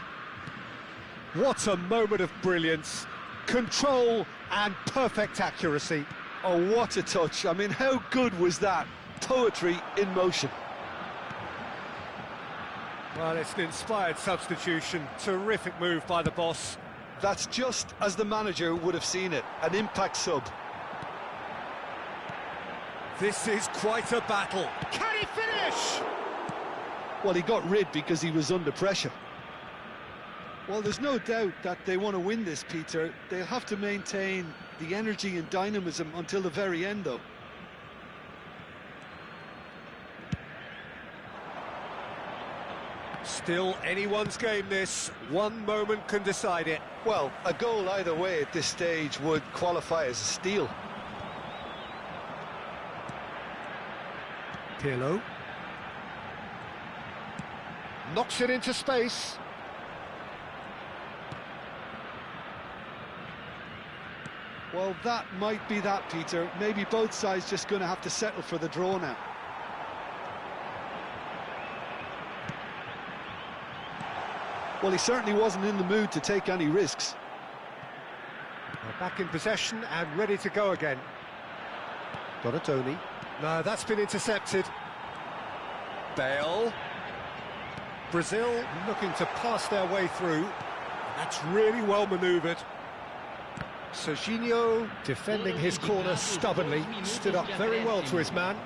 What a moment of brilliance, control and perfect accuracy. Oh, what a touch. I mean, how good was that? Poetry in motion. Well, it's an inspired substitution. Terrific move by the boss. That's just as the manager would have seen it, an impact sub. This is quite a battle. Can he finish? Well, he got rid because he was under pressure. Well, there's no doubt that they want to win this, Peter. They'll have to maintain the energy and dynamism until the very end, though. Still anyone's game, this. One moment can decide it. Well, a goal either way at this stage would qualify as a steal. Pirlo. Knocks it into space. Well, that might be that, Peter. Maybe both sides just going to have to settle for the draw now. Well, he certainly wasn't in the mood to take any risks. Back in possession and ready to go again. Donatoni. No, that's been intercepted. Bale. Brazil looking to pass their way through. That's really well manoeuvred. Serginho defending his corner stubbornly. Stood up very well to his man.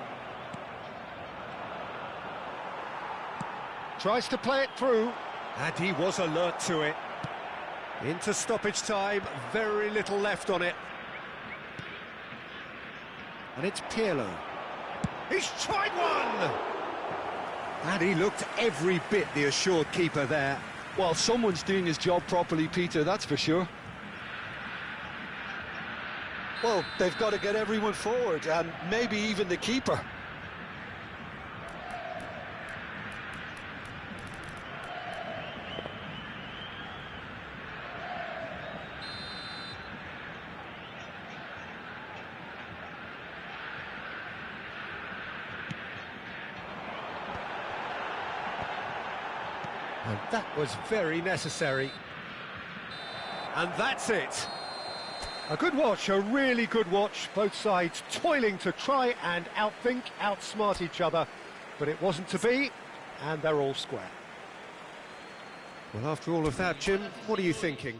Tries to play it through. And he was alert to it. Into stoppage time, very little left on it. And it's Pirlo. He's tried one! And he looked every bit the assured keeper there. Well, someone's doing his job properly, Peter, that's for sure. Well, they've got to get everyone forward, and maybe even the keeper. And that was very necessary. And that's it. A good watch, a really good watch. Both sides toiling to try and outthink, outsmart each other. But it wasn't to be, and they're all square. Well, after all of that, Jim, what are you thinking?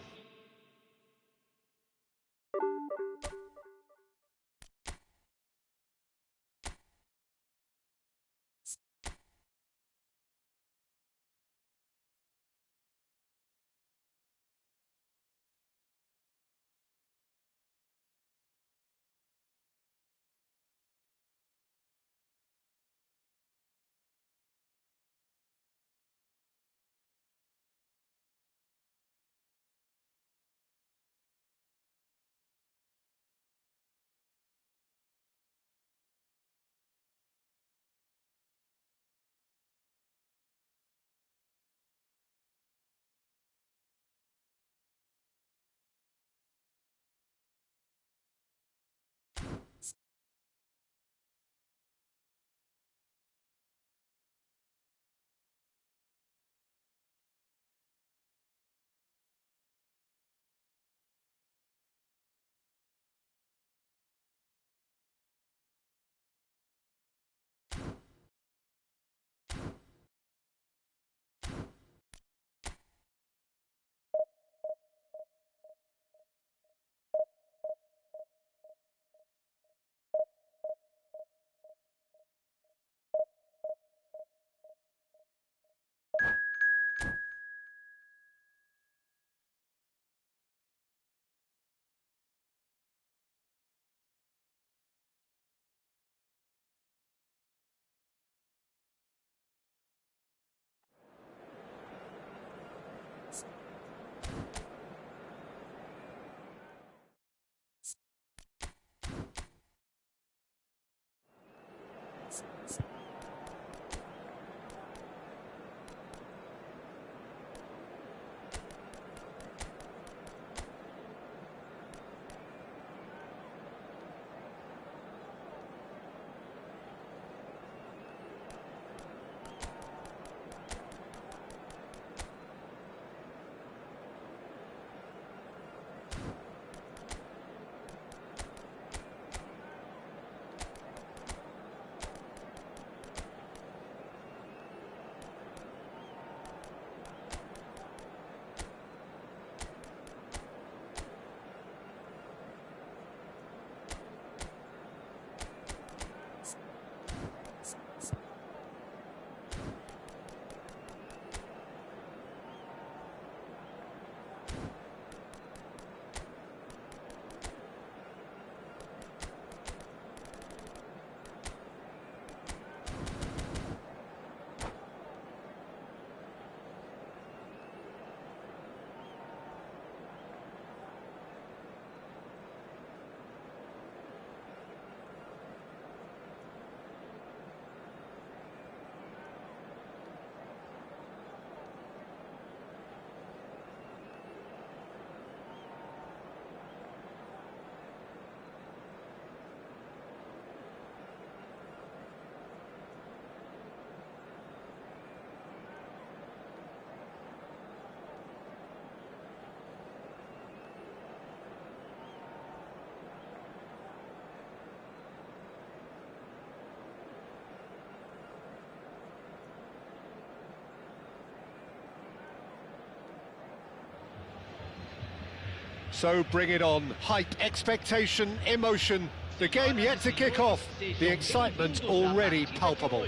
So bring it on. Hype, expectation, emotion. The game yet to kick off. The excitement already palpable.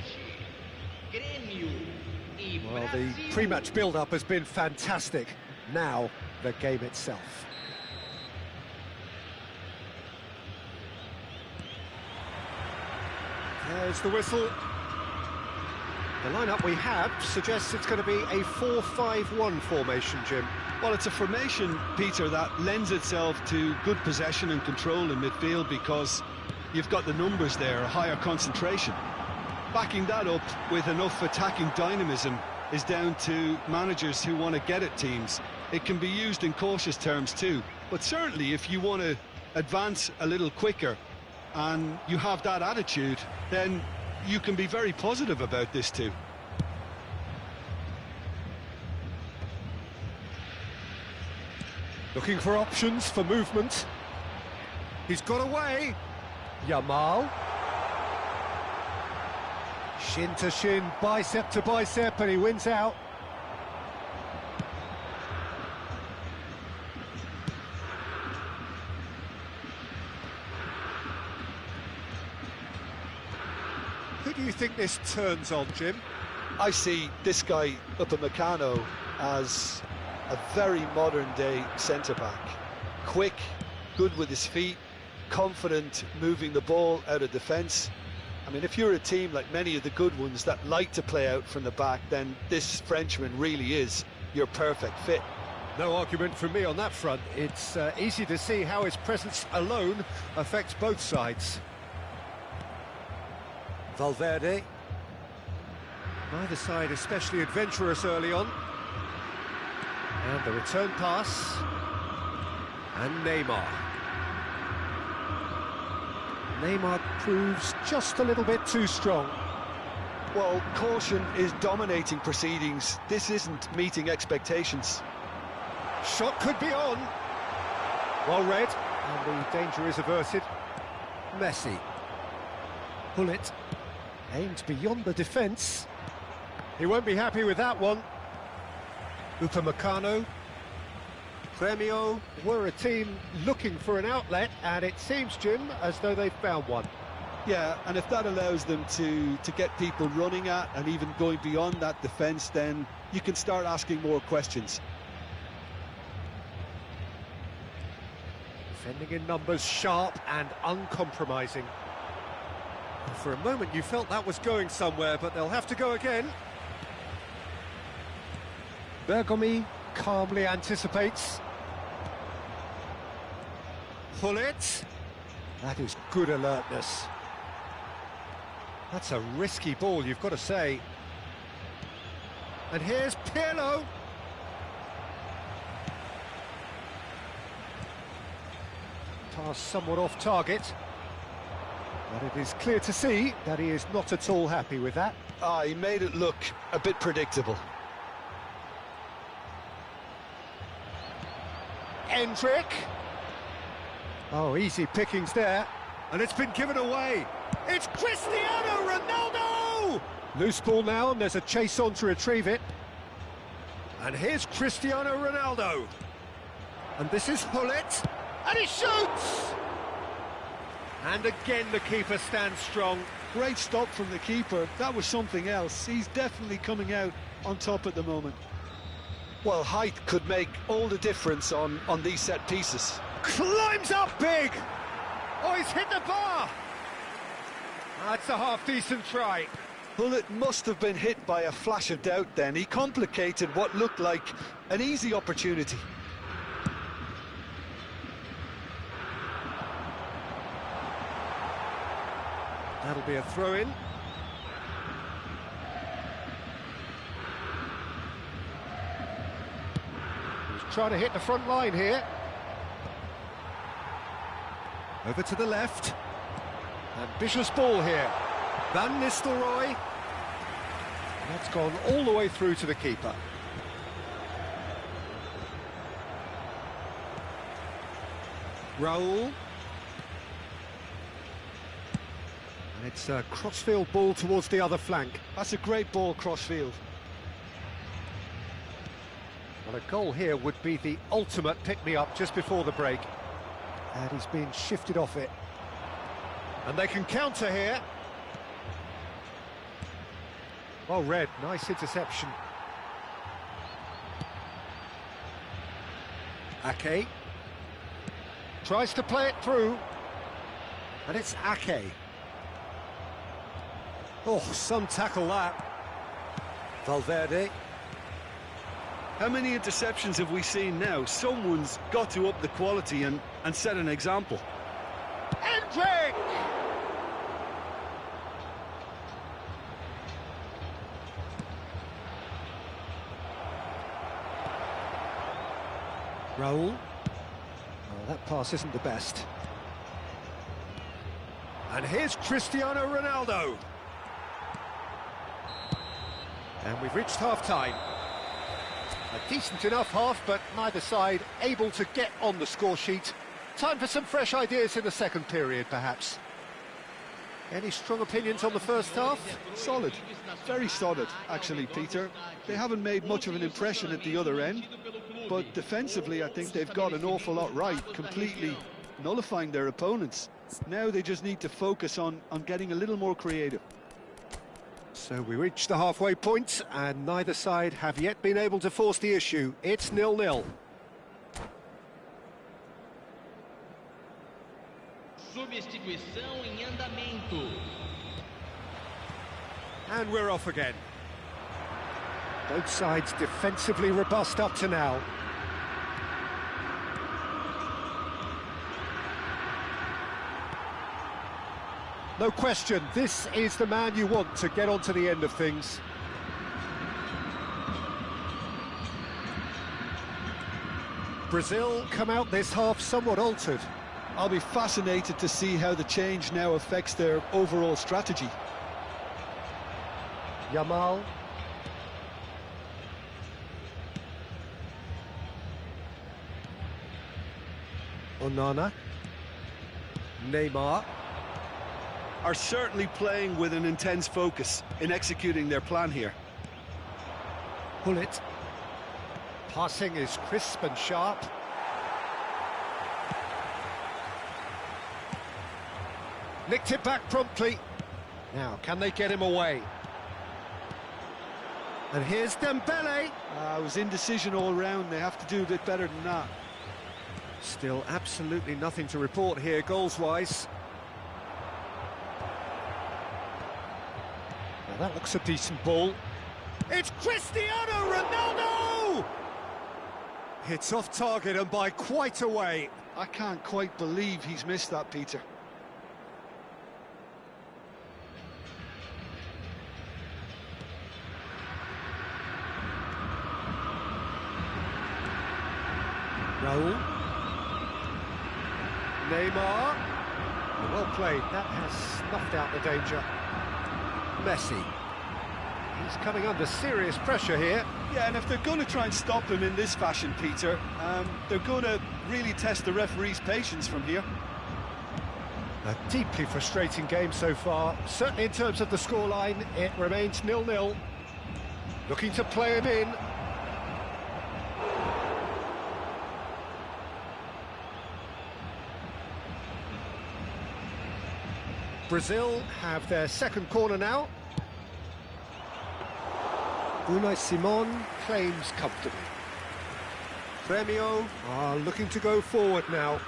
Well, the pre-match build-up has been fantastic. Now, the game itself. There's the whistle. The lineup we have suggests it's going to be a 4-5-1 formation, Jim. Well, it's a formation, Peter, that lends itself to good possession and control in midfield because you've got the numbers there, a higher concentration. Backing that up with enough attacking dynamism is down to managers who want to get at teams. It can be used in cautious terms too, but certainly if you want to advance a little quicker and you have that attitude, then you can be very positive about this too. Looking for options for movement. He's got away. Yamal. Shin to shin, bicep to bicep, and he wins out. Who do you think this turns on, Jim? I see this guy up at Meccano as a very modern-day centre-back. Quick, good with his feet, confident moving the ball out of defence. I mean, if you're a team like many of the good ones that like to play out from the back, then this Frenchman really is your perfect fit. No argument from me on that front. It's easy to see how his presence alone affects both sides. Valverde. Neither side especially adventurous early on. And the return pass. And Neymar. Neymar proves just a little bit too strong. Well, caution is dominating proceedings. This isn't meeting expectations. Shot could be on. Well read. And the danger is averted. Messi. Bullet. Aimed beyond the defence. He won't be happy with that one. Upamecano. Premio were a team looking for an outlet, and it seems, Jim, as though they've found one. Yeah, and if that allows them to get people running at and even going beyond that defence, then you can start asking more questions. Defending in numbers, sharp and uncompromising. For a moment you felt that was going somewhere, but they'll have to go again. Bergomi calmly anticipates. Pull it. That is good alertness. That's a risky ball, you've got to say. And here's Pirlo. Pass somewhat off target. But it is clear to see that he is not at all happy with that. He made it look a bit predictable. Endrick. Oh, easy pickings there. And it's been given away. It's Cristiano Ronaldo! Loose ball now, and there's a chase on to retrieve it. And here's Cristiano Ronaldo. And this is Hullet. And he shoots! And again the keeper stands strong. Great stop from the keeper. That was something else. He's definitely coming out on top at the moment. Well, height could make all the difference on these set pieces. Climbs up big! Oh, he's hit the bar! That's a half-decent try. Hullet must have been hit by a flash of doubt then. He complicated what looked like an easy opportunity. That'll be a throw-in. He's trying to hit the front line here. Over to the left. Ambitious ball here. Van Nistelrooy. That's gone all the way through to the keeper. Raul. And it's a crossfield ball towards the other flank. That's a great ball crossfield. Well, a goal here would be the ultimate pick-me-up just before the break. And he's been shifted off it. And they can counter here. Well read, nice interception. Ake. Tries to play it through. And it's Ake. Oh, some tackle that. Valverde. How many interceptions have we seen now? Someone's got to up the quality and set an example. Hendrick! Raul. Oh, that pass isn't the best. And here's Cristiano Ronaldo. And we've reached half-time. A decent enough half, but neither side able to get on the score sheet. Time for some fresh ideas in the second period, perhaps. Any strong opinions on the first half? Solid. Very solid, actually, Peter. They haven't made much of an impression at the other end, but defensively I think they've got an awful lot right, completely nullifying their opponents. Now they just need to focus on getting a little more creative. So we reach the halfway point, and neither side have yet been able to force the issue. It's 0-0. Substituição em andamento. And we're off again. Both sides defensively robust up to now. No question, this is the man you want to get onto the end of things. Brazil come out this half somewhat altered. I'll be fascinated to see how the change now affects their overall strategy. Yamal. Onana. Neymar. Are certainly playing with an intense focus in executing their plan here. Hullet. Passing is crisp and sharp. Nicked it back promptly. Now, can they get him away? And here's Dembele. It was indecision all round. They have to do a bit better than that. Still absolutely nothing to report here, goals-wise. Now that looks a decent ball. It's Cristiano Ronaldo! It's off target and by quite a way. I can't quite believe he's missed that, Peter. Raul. Neymar. Well played. That has snuffed out the danger. Messi. He's coming under serious pressure here. Yeah, and if they're going to try and stop him in this fashion, Peter, they're going to really test the referee's patience from here. A deeply frustrating game so far. Certainly in terms of the scoreline, it remains 0-0. Looking to play him in. Brazil have their second corner now. Unai Simon claims comfortably. Grêmio are looking to go forward now.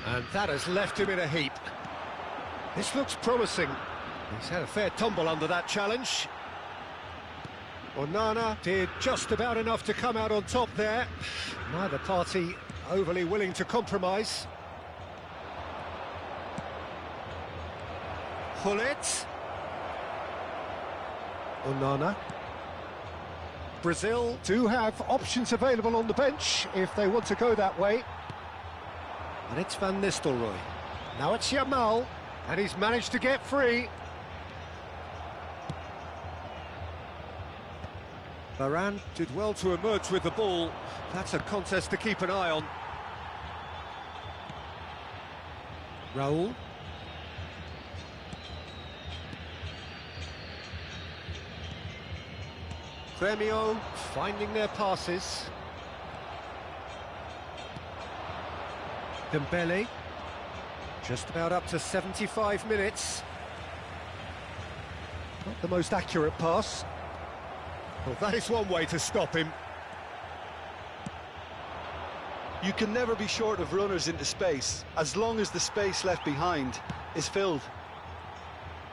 And that has left him in a heap. This looks promising. He's had a fair tumble under that challenge. Onana did just about enough to come out on top there. Neither party overly willing to compromise. Hullet. Onana. Brazil do have options available on the bench if they want to go that way. And it's Van Nistelrooy. Now it's Yamal, and he's managed to get free. Varane did well to emerge with the ball. That's a contest to keep an eye on. Raul. Grêmio finding their passes. Dembele. Just about up to 75 minutes. Not the most accurate pass. Well, that is one way to stop him. You can never be short of runners into space, as long as the space left behind is filled.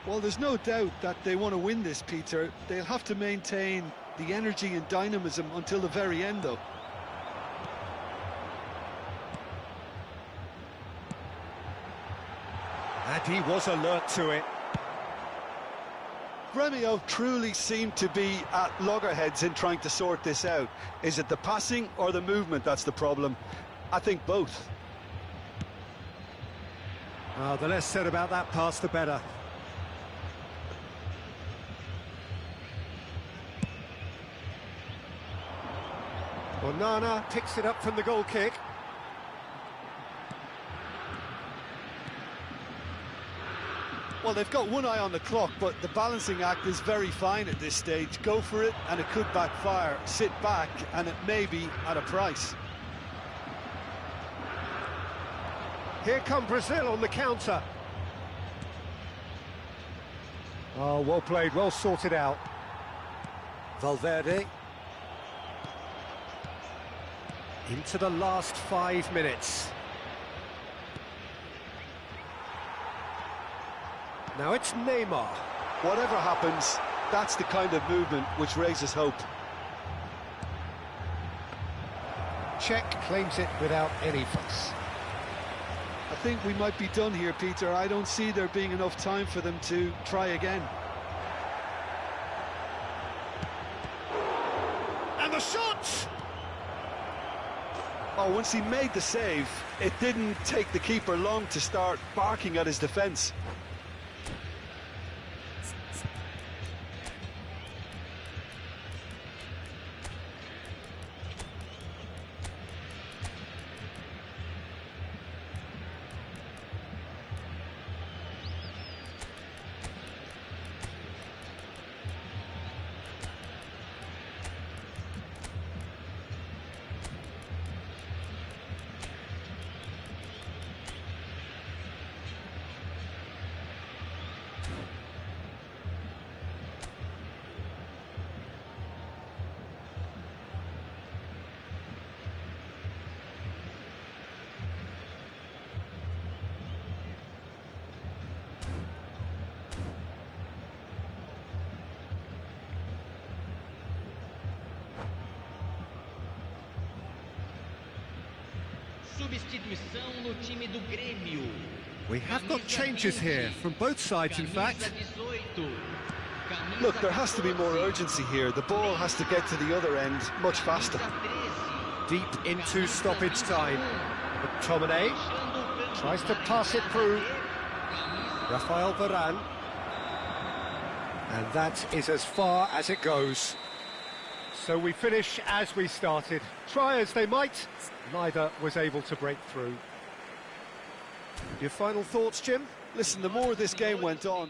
Well, there's no doubt that they want to win this, Peter. They'll have to maintain the energy and dynamism until the very end, though. And he was alert to it. Gremio truly seem to be at loggerheads in trying to sort this out. Is it the passing or the movement that's the problem? I think both. The less said about that pass, the better. Onana picks it up from the goal kick. Well, they've got one eye on the clock, but the balancing act is very fine at this stage. Go for it, and it could backfire. Sit back, and it may be at a price. Here come Brazil on the counter. Oh, well played, well sorted out. Valverde. Into the last 5 minutes. Now it's Neymar. Whatever happens, that's the kind of movement which raises hope. Czech claims it without any fuss. I think we might be done here, Peter. I don't see there being enough time for them to try again. And the shot! Oh, once he made the save, it didn't take the keeper long to start barking at his defence. Substituição no time do Grêmio. We have got changes here, from both sides in fact. Look, there has to be more urgency here. The ball has to get to the other end much faster. Deep into stoppage time. McTominay tries to pass it through. Rafael Varane. And that is as far as it goes. So we finish as we started. Try as they might, neither was able to break through. Your final thoughts, Jim? Listen, the more this game went on...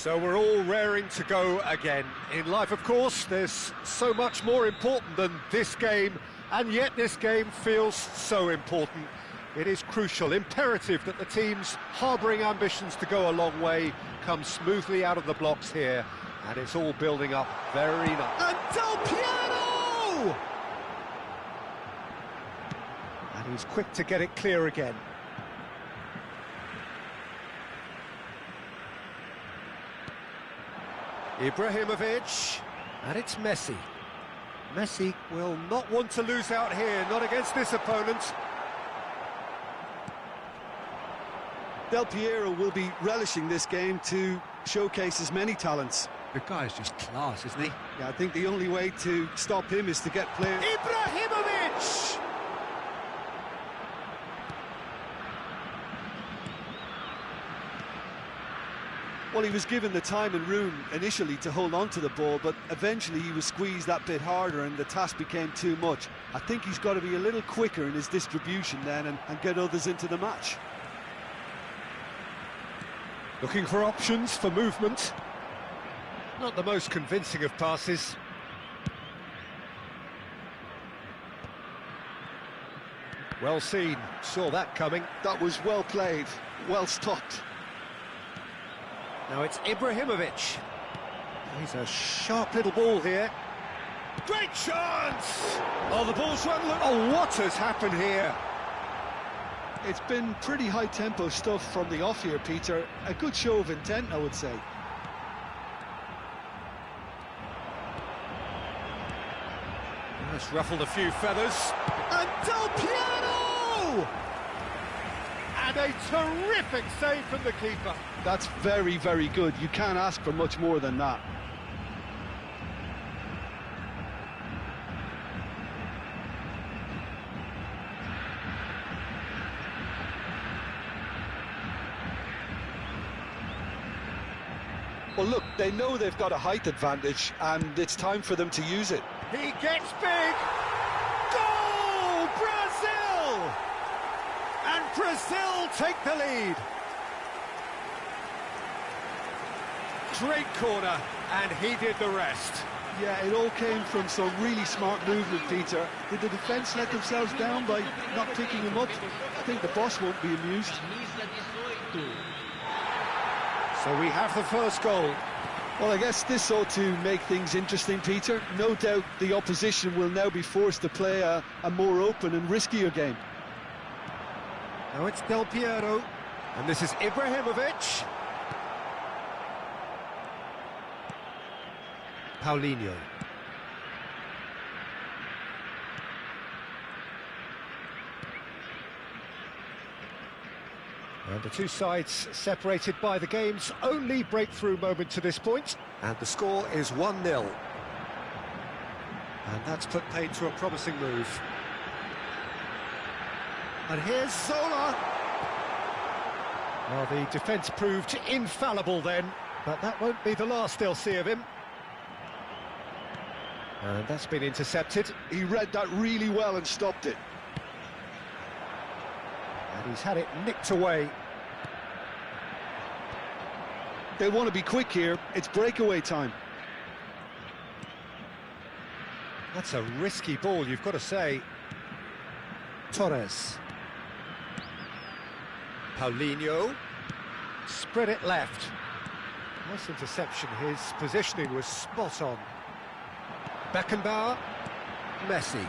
So we're all raring to go again. In life, of course, there's so much more important than this game, and yet this game feels so important. It is crucial, imperative that the teams harbouring ambitions to go a long way come smoothly out of the blocks here, and it's all building up very nice. And Del Piero! And he's quick to get it clear again. Ibrahimovic, and it's Messi. Messi will not want to lose out here, not against this opponent. Del Piero will be relishing this game to showcase his many talents. The guy is just class, isn't he? Yeah, I think the only way to stop him is to get players... Ibrahimovic! Well, he was given the time and room initially to hold on to the ball, but eventually he was squeezed that bit harder and the task became too much. I think he's got to be a little quicker in his distribution then and get others into the match. Looking for options for movement. Not the most convincing of passes. Well seen, saw that coming. That was well played, well stopped. Now it's Ibrahimovic. He's a sharp little ball here. Great chance! Oh, the ball's run. Oh, what has happened here? It's been pretty high-tempo stuff from the off here, Peter. A good show of intent, I would say. That's ruffled a few feathers. And Del Piero! And a terrific save from the keeper. That's very, very good. You can't ask for much more than that. Well, look, they know they've got a height advantage, and it's time for them to use it. He gets big! Goal! Brazil! And Brazil take the lead. Great corner, and he did the rest. Yeah, it all came from some really smart movement, Peter. Did the defence let themselves down by not picking him up? I think the boss won't be amused. So we have the first goal. Well, I guess this ought to make things interesting, Peter. No doubt the opposition will now be forced to play a more open and riskier game. Now it's Del Piero, and this is Ibrahimovic. Paulinho. And the two sides separated by the game's only breakthrough moment to this point. And the score is 1-0. And that's put paid to a promising move. And here's Zola. Well, the defence proved infallible then, but that won't be the last they'll see of him. And that's been intercepted. He read that really well and stopped it. And he's had it nicked away. They want to be quick here. It's breakaway time. That's a risky ball, you've got to say. Torres. Paulinho. Spread it left. Nice interception. His positioning was spot on. Beckenbauer. Messi.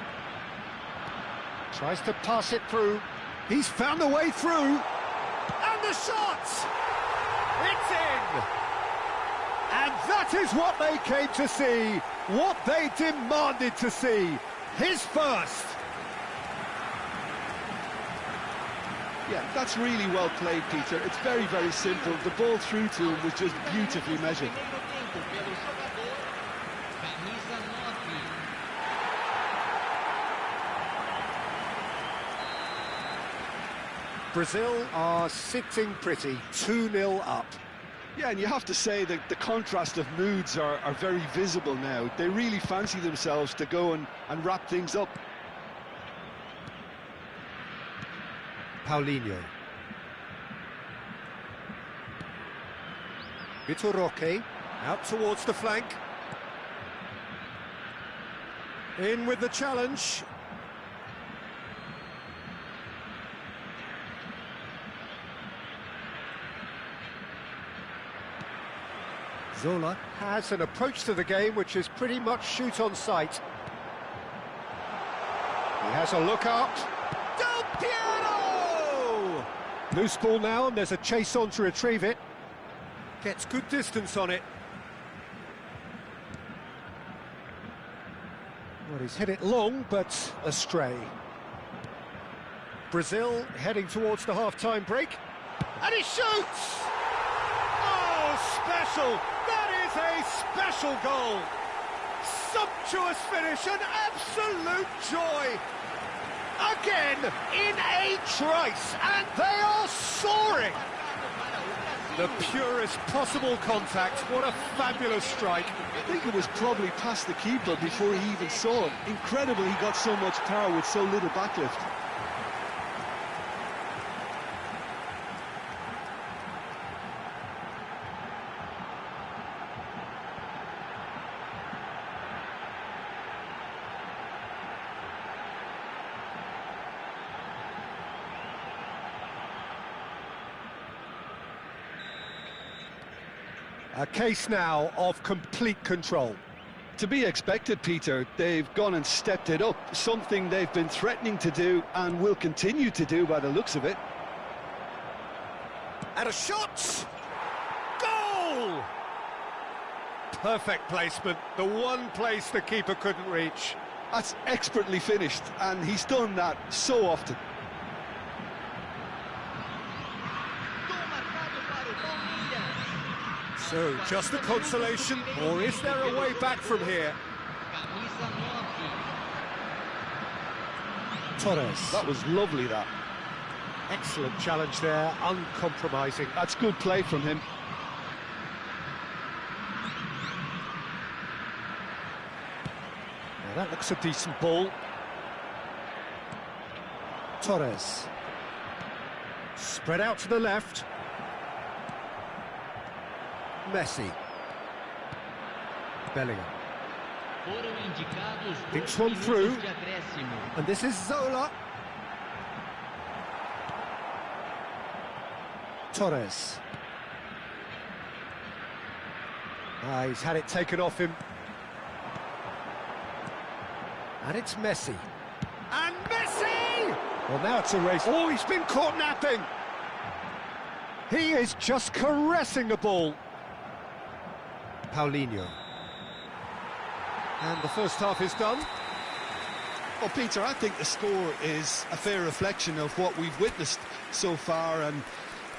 Tries to pass it through. He's found a way through. And the shot! It's in! And that is what they came to see. What they demanded to see. His first. Yeah, that's really well played, Peter. It's very, very simple. The ball through to him was just beautifully measured. Brazil are sitting pretty, 2-0 up. Yeah, and you have to say that the contrast of moods are very visible now. They really fancy themselves to go and wrap things up. Paulinho. Vitor Roque, out towards the flank. In with the challenge. Zola has an approach to the game which is pretty much shoot on sight. He has a look out. Del Piero! Loose ball now, and there's a chase on to retrieve it. Gets good distance on it. Well, he's hit it long, but astray. Brazil heading towards the half-time break. And he shoots! Oh, special! That is a special goal! Sumptuous finish, an absolute joy! Again, in a trice, and they are soaring! The purest possible contact, what a fabulous strike. I think it was probably past the keeper before he even saw it. Incredible he got so much power with so little backlift. A case now of complete control. To be expected, Peter. They've gone and stepped it up, something they've been threatening to do and will continue to do by the looks of it. And a shot! Goal! Perfect placement, the one place the keeper couldn't reach. That's expertly finished, and he's done that so often. So, just a consolation, or is there a way back from here? Torres. That was lovely, that. Excellent challenge there, uncompromising. That's good play from him. Now that looks a decent ball. Torres. Spread out to the left. Messi. Bellingham. Thinks one through. And this is Zola. Torres. He's had it taken off him. And it's Messi. And Messi! Well, now it's a race. Oh, he's been caught napping. He is just caressing the ball. Paulinho. And the first half is done. Well, Peter, I think the score is a fair reflection of what we've witnessed so far, and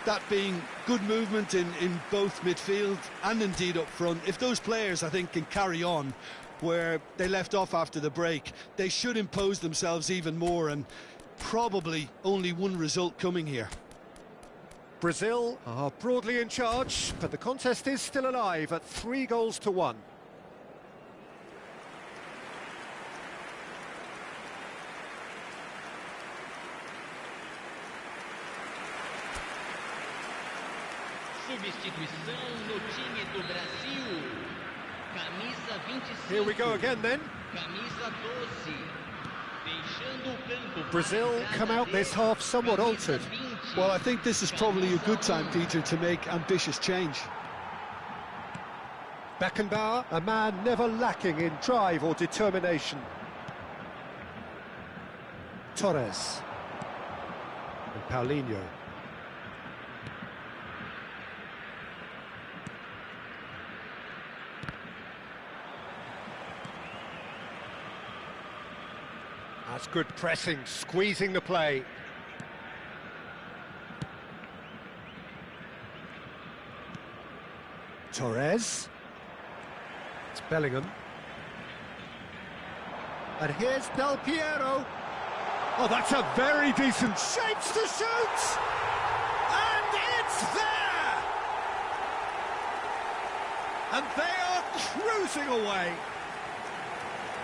that being good movement in both midfield and indeed up front. If those players, I think, can carry on where they left off after the break, they should impose themselves even more, and probably only one result coming here. Brazil are broadly in charge, but the contest is still alive at 3-1. Substituição no time do Brasil. Camisa 25. Here we go again then. Camisa 12. Deixando o campo. Brazil come out this half somewhat altered. Well, I think this is probably a good time, Peter, to make ambitious change. Beckenbauer, a man never lacking in drive or determination. Torres. And Paulinho. That's good pressing, squeezing the play. Torres. It's Bellingham. And here's Del Piero. Oh, that's a very decent shapes to shoot! And it's there! And they are cruising away.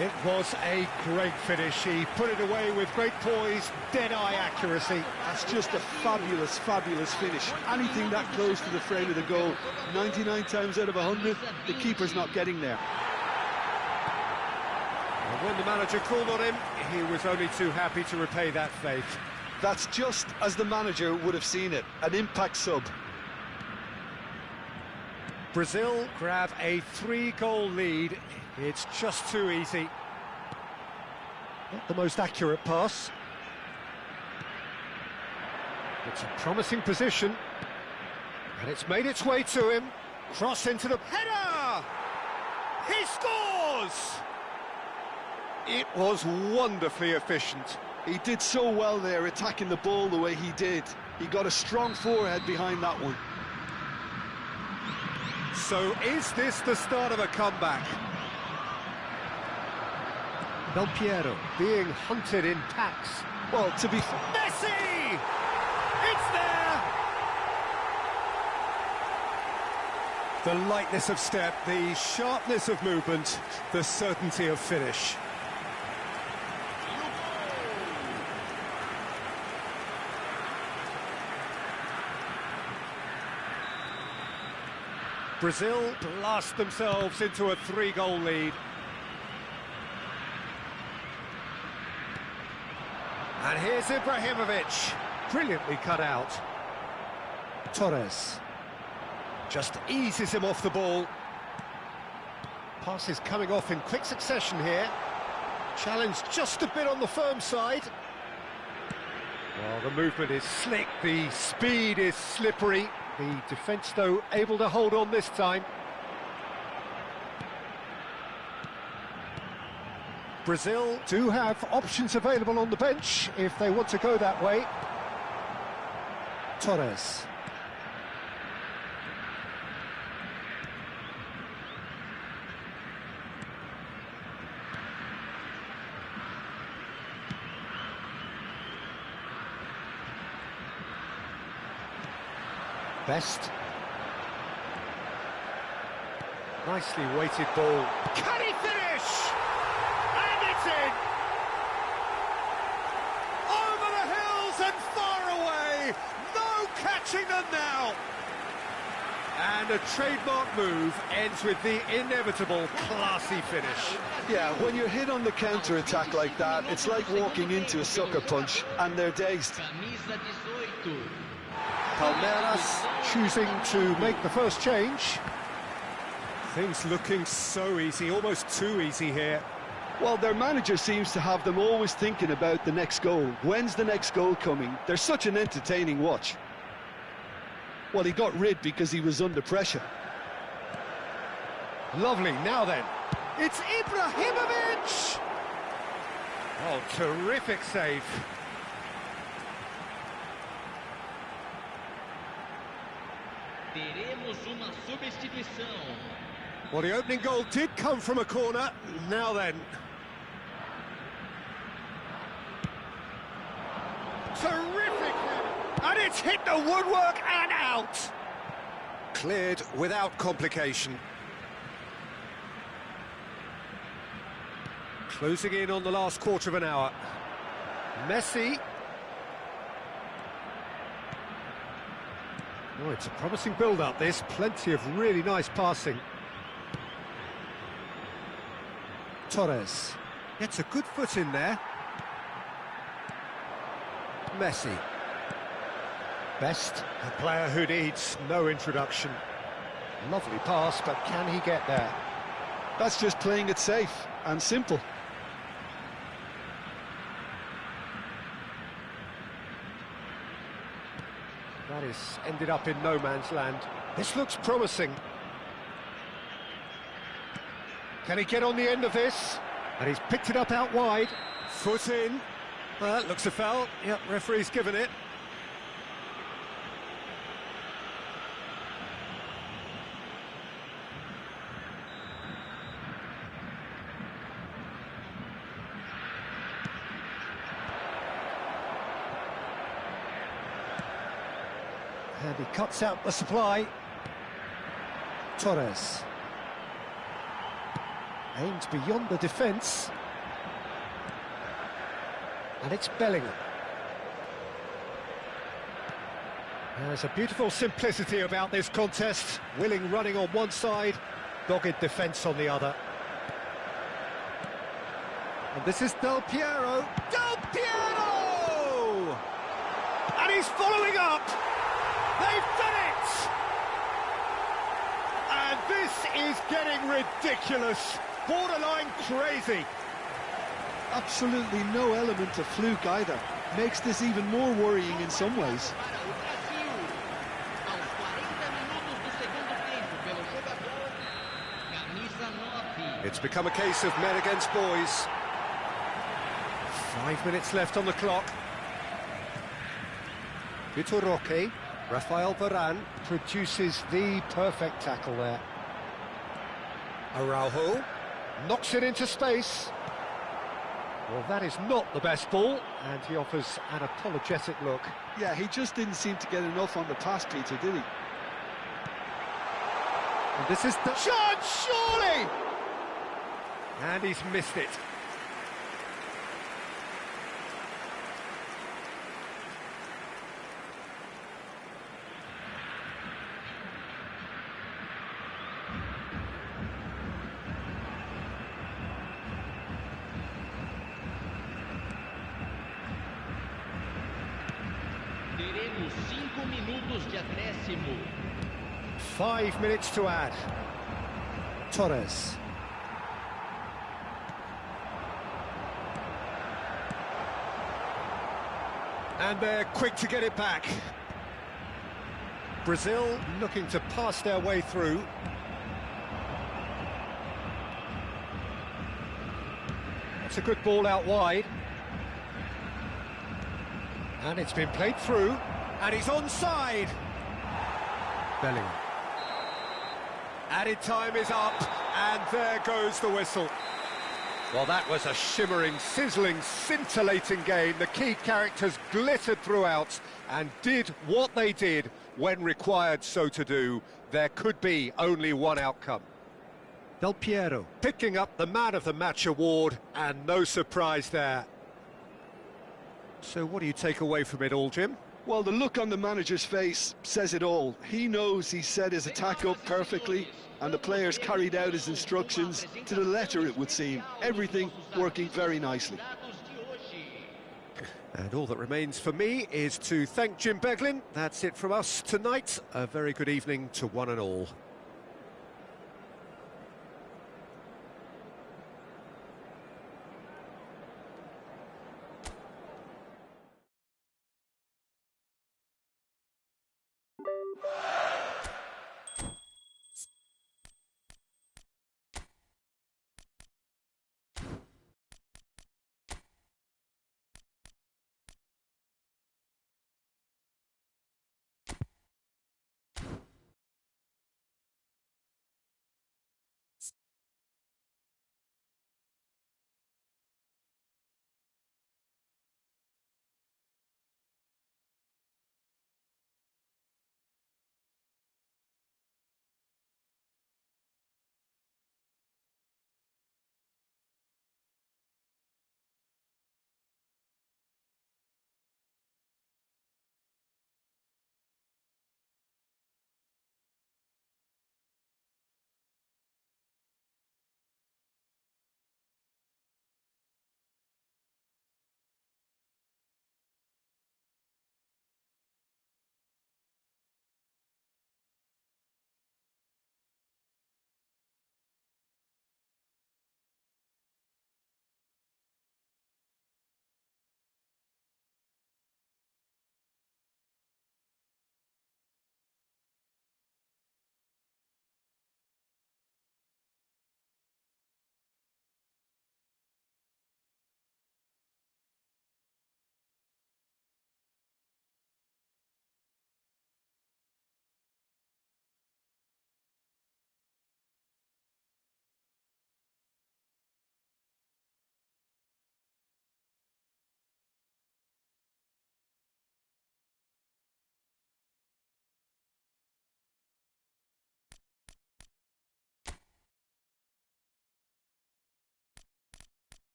It was a great finish. He put it away with great poise, dead-eye accuracy. That's just a fabulous, fabulous finish. Anything that close to the frame of the goal, 99 times out of 100, the keeper's not getting there. And when the manager called on him, he was only too happy to repay that faith. That's just as the manager would have seen it, an impact sub. Brazil grab a 3-goal lead. It's just too easy. Not the most accurate pass. It's a promising position. And it's made its way to him. Cross into the header! He scores! It was wonderfully efficient. He did so well there, attacking the ball the way he did. He got a strong forehead behind that one. So is this the start of a comeback? Del Piero being hunted in packs. Well, to be... Messi! It's there! The lightness of step, the sharpness of movement, the certainty of finish. Brazil blast themselves into a 3-goal lead. And here's Ibrahimovic, brilliantly cut out. Torres just eases him off the ball. Passes coming off in quick succession here. Challenge just a bit on the firm side. Well, the movement is slick, the speed is slippery. The defence, though, able to hold on this time. Brazil do have options available on the bench if they want to go that way. Torres. Best. Nicely weighted ball. Can he finish? And it's in! Over the hills and far away! No catching them now! And a trademark move ends with the inevitable classy finish. Yeah, when you're hit on the counter-attack like that, it's like walking into a sucker punch, and they're dazed. Camisa 18. Palmeiras choosing to make the first change. Things looking so easy, almost too easy here. Well, their manager seems to have them always thinking about the next goal. When's the next goal coming? They're such an entertaining watch. Well, he got rid because he was under pressure. Lovely, now then. It's Ibrahimovic! Oh, terrific save. Teremos uma substituição. Well, the opening goal did come from a corner. Now then. Terrific! And it's hit the woodwork and out! Cleared without complication. Closing in on the last quarter of an hour. Messi. Oh, it's a promising build-up, this. Plenty of really nice passing. Torres gets a good foot in there. Messi. Best, a player who needs no introduction. Lovely pass, but can he get there? That's just playing it safe and simple. That is ended up in no man's land. This looks promising. Can he get on the end of this? And he's picked it up out wide. Foot in. Well, that looks a foul. Yep, referee's given it. And he cuts out the supply. Torres. Aimed beyond the defence. And it's Bellingham. There's a beautiful simplicity about this contest. Willing running on one side, dogged defence on the other. And this is Del Piero. Del Piero! And he's following up! They've done it! And this is getting ridiculous. Borderline crazy. Absolutely no element of fluke either. Makes this even more worrying in some ways. It's become a case of men against boys. 5 minutes left on the clock. Vitor Roque, Rafael Varane produces the perfect tackle there. Araujo knocks it into space. Well, that is not the best ball, and he offers an apologetic look. Yeah, he just didn't seem to get enough on the pass, Peter, did he? And this is the shot, surely! And he's missed it. Teremos 5 minutos de acréscimo. 5 minutes to add. Torres. And they're quick to get it back. Brazil looking to pass their way through. It's a good ball out wide. And it's been played through, and he's onside. Bellingham. Added time is up, and there goes the whistle. Well, that was a shimmering, sizzling, scintillating game. The key characters glittered throughout and did what they did when required so to do. There could be only one outcome. Del Piero picking up the Man of the Match award, and no surprise there. So what do you take away from it all, Jim? Well, the look on the manager's face says it all. He knows he set his attack up perfectly, and the players carried out his instructions to the letter, it would seem. Everything working very nicely. And all that remains for me is to thank Jim Beglin. That's it from us tonight. A very good evening to one and all.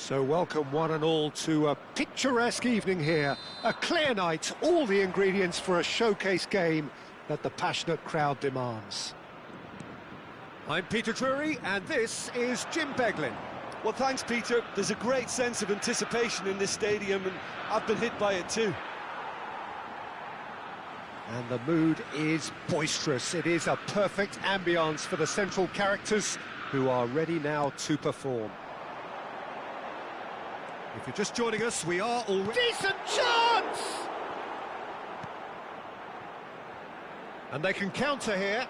So welcome one and all to a picturesque evening here. A clear night, all the ingredients for a showcase game that the passionate crowd demands. I'm Peter Drury and this is Jim Beglin. Well, thanks, Peter. There's a great sense of anticipation in this stadium, and I've been hit by it too. And the mood is boisterous. It is a perfect ambience for the central characters who are ready now to perform. If you're just joining us, we are already... Decent chance! And they can counter here.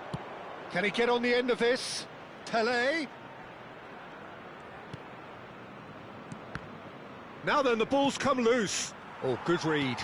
Can he get on the end of this? Pelé. Now then, the ball's come loose. Oh, good read.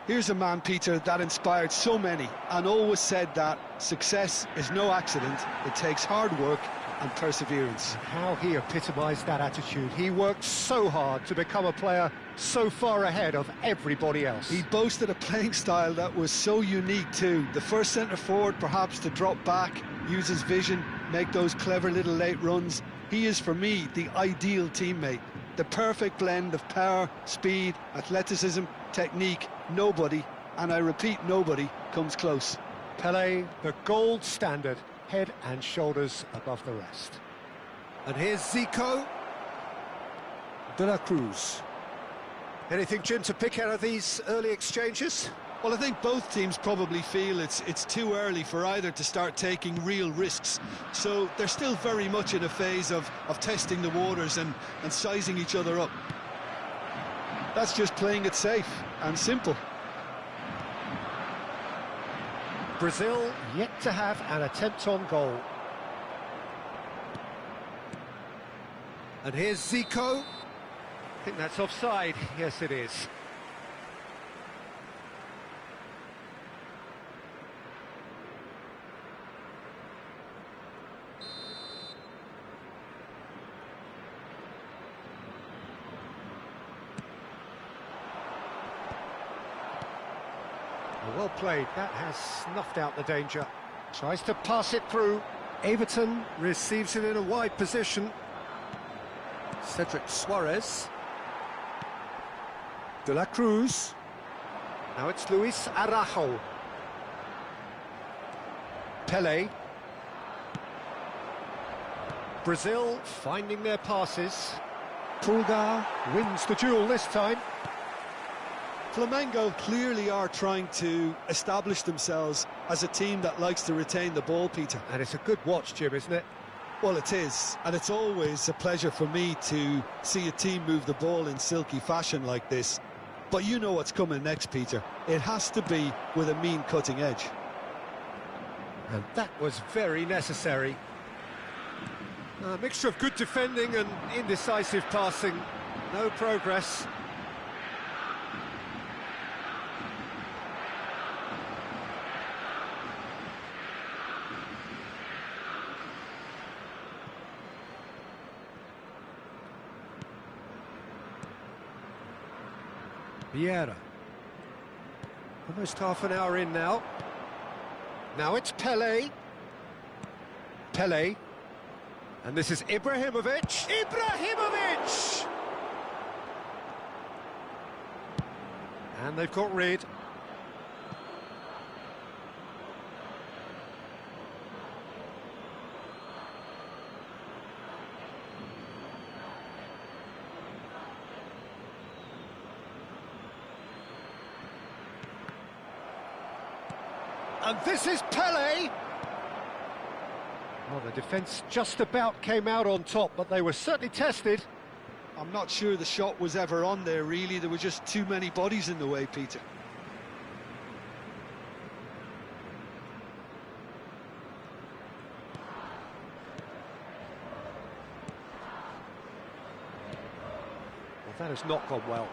Here's a man, Peter, that inspired so many and always said that success is no accident. It takes hard work and perseverance. How he epitomised that attitude. He worked so hard to become a player so far ahead of everybody else. He boasted a playing style that was so unique too. The first centre-forward perhaps to drop back, use his vision, make those clever little late runs. He is, for me, the ideal teammate. The perfect blend of power, speed, athleticism, technique. Nobody, and I repeat, nobody, comes close. Pelé, the gold standard, head and shoulders above the rest. And here's Zico. De la Cruz. Anything, Jim, to pick out of these early exchanges? Well, I think both teams probably feel it's too early for either to start taking real risks. So they're still very much in a phase of testing the waters and sizing each other up. That's just playing it safe and simple. Brazil yet to have an attempt on goal. And here's Zico. I think that's offside. Yes, it is. Well played, that has snuffed out the danger. Tries to pass it through. Everton receives it in a wide position. Cedric Suarez. De la Cruz. Now it's Luis Araujo. Pelé. Brazil finding their passes. Pulgar wins the duel this time. Flamengo clearly are trying to establish themselves as a team that likes to retain the ball, Peter. And it's a good watch, Jim, isn't it? Well, it is, and it's always a pleasure for me to see a team move the ball in silky fashion like this. But you know what's coming next, Peter. It has to be with a mean cutting edge. And that was very necessary. A mixture of good defending and indecisive passing. No progress. Vieira. Almost half an hour in now. Now it's Pelé. Pelé. And this is Ibrahimovic. Ibrahimovic! And they've got rid. And this is Pelé! Well, the defence just about came out on top, but they were certainly tested. I'm not sure the shot was ever on there, really. There were just too many bodies in the way, Peter. Well, that has not gone well.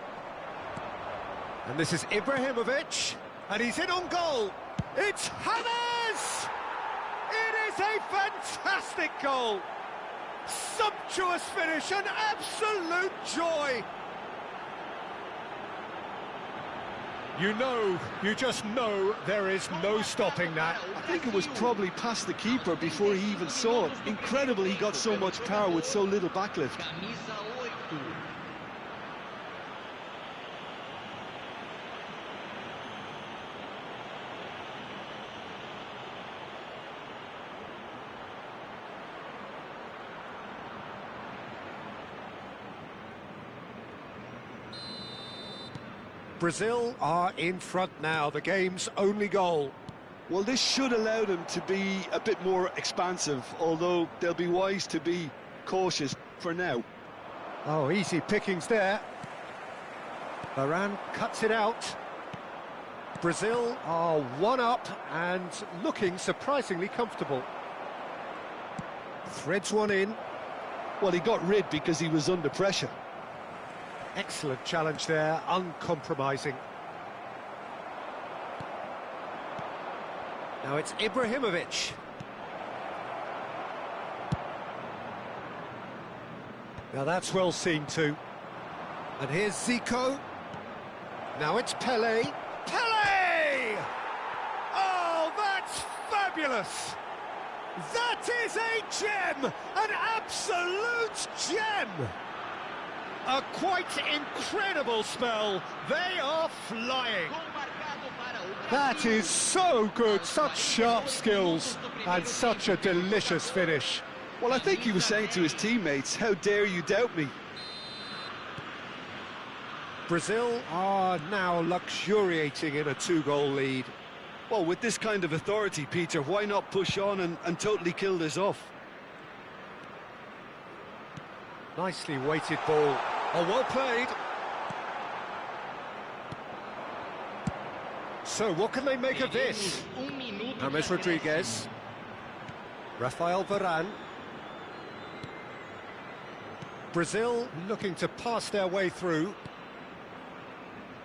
And this is Ibrahimovic, and he's in on goal. It's James! It is a fantastic goal! Sumptuous finish, an absolute joy! You just know there is no stopping that. I think it was probably past the keeper before he even saw it. Incredible he got so much power with so little backlift. Camisa 8. Brazil are in front now, the game's only goal. Well, this should allow them to be a bit more expansive, although they'll be wise to be cautious for now. Oh, easy pickings there. Varane cuts it out. Brazil are one up and looking surprisingly comfortable. Threads one in. Well, he got rid because he was under pressure. Excellent challenge there, uncompromising. Now it's Ibrahimovic. Now that's well seen too. And here's Zico. Now it's Pele. Pele! Oh, that's fabulous! That is a gem! An absolute gem! A quite incredible spell. They are flying. That is so good. Such sharp skills and such a delicious finish. Well, I think he was saying to his teammates, how dare you doubt me? Brazil are now luxuriating in a 2-goal lead. Well, with this kind of authority, Peter, why not push on and totally kill this off? Nicely weighted ball. Oh, well played. So, what can they make of this? James Rodriguez. Rafael Varane. Brazil looking to pass their way through.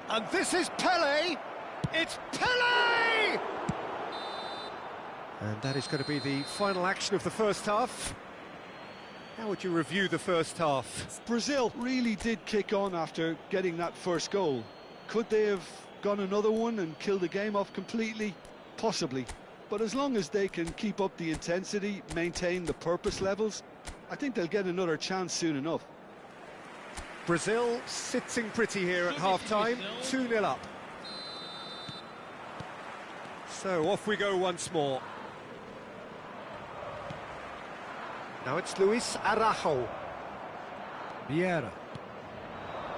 And this is Pele! It's Pele! And that is going to be the final action of the first half. How would you review the first half? Brazil really did kick on after getting that first goal. Could they have gone another one and killed the game off completely? Possibly. But as long as they can keep up the intensity, maintain the purpose levels, I think they'll get another chance soon enough. Brazil sitting pretty here at half-time, 2-0 up. So off we go once more. Now it's Luis Araujo. Vieira.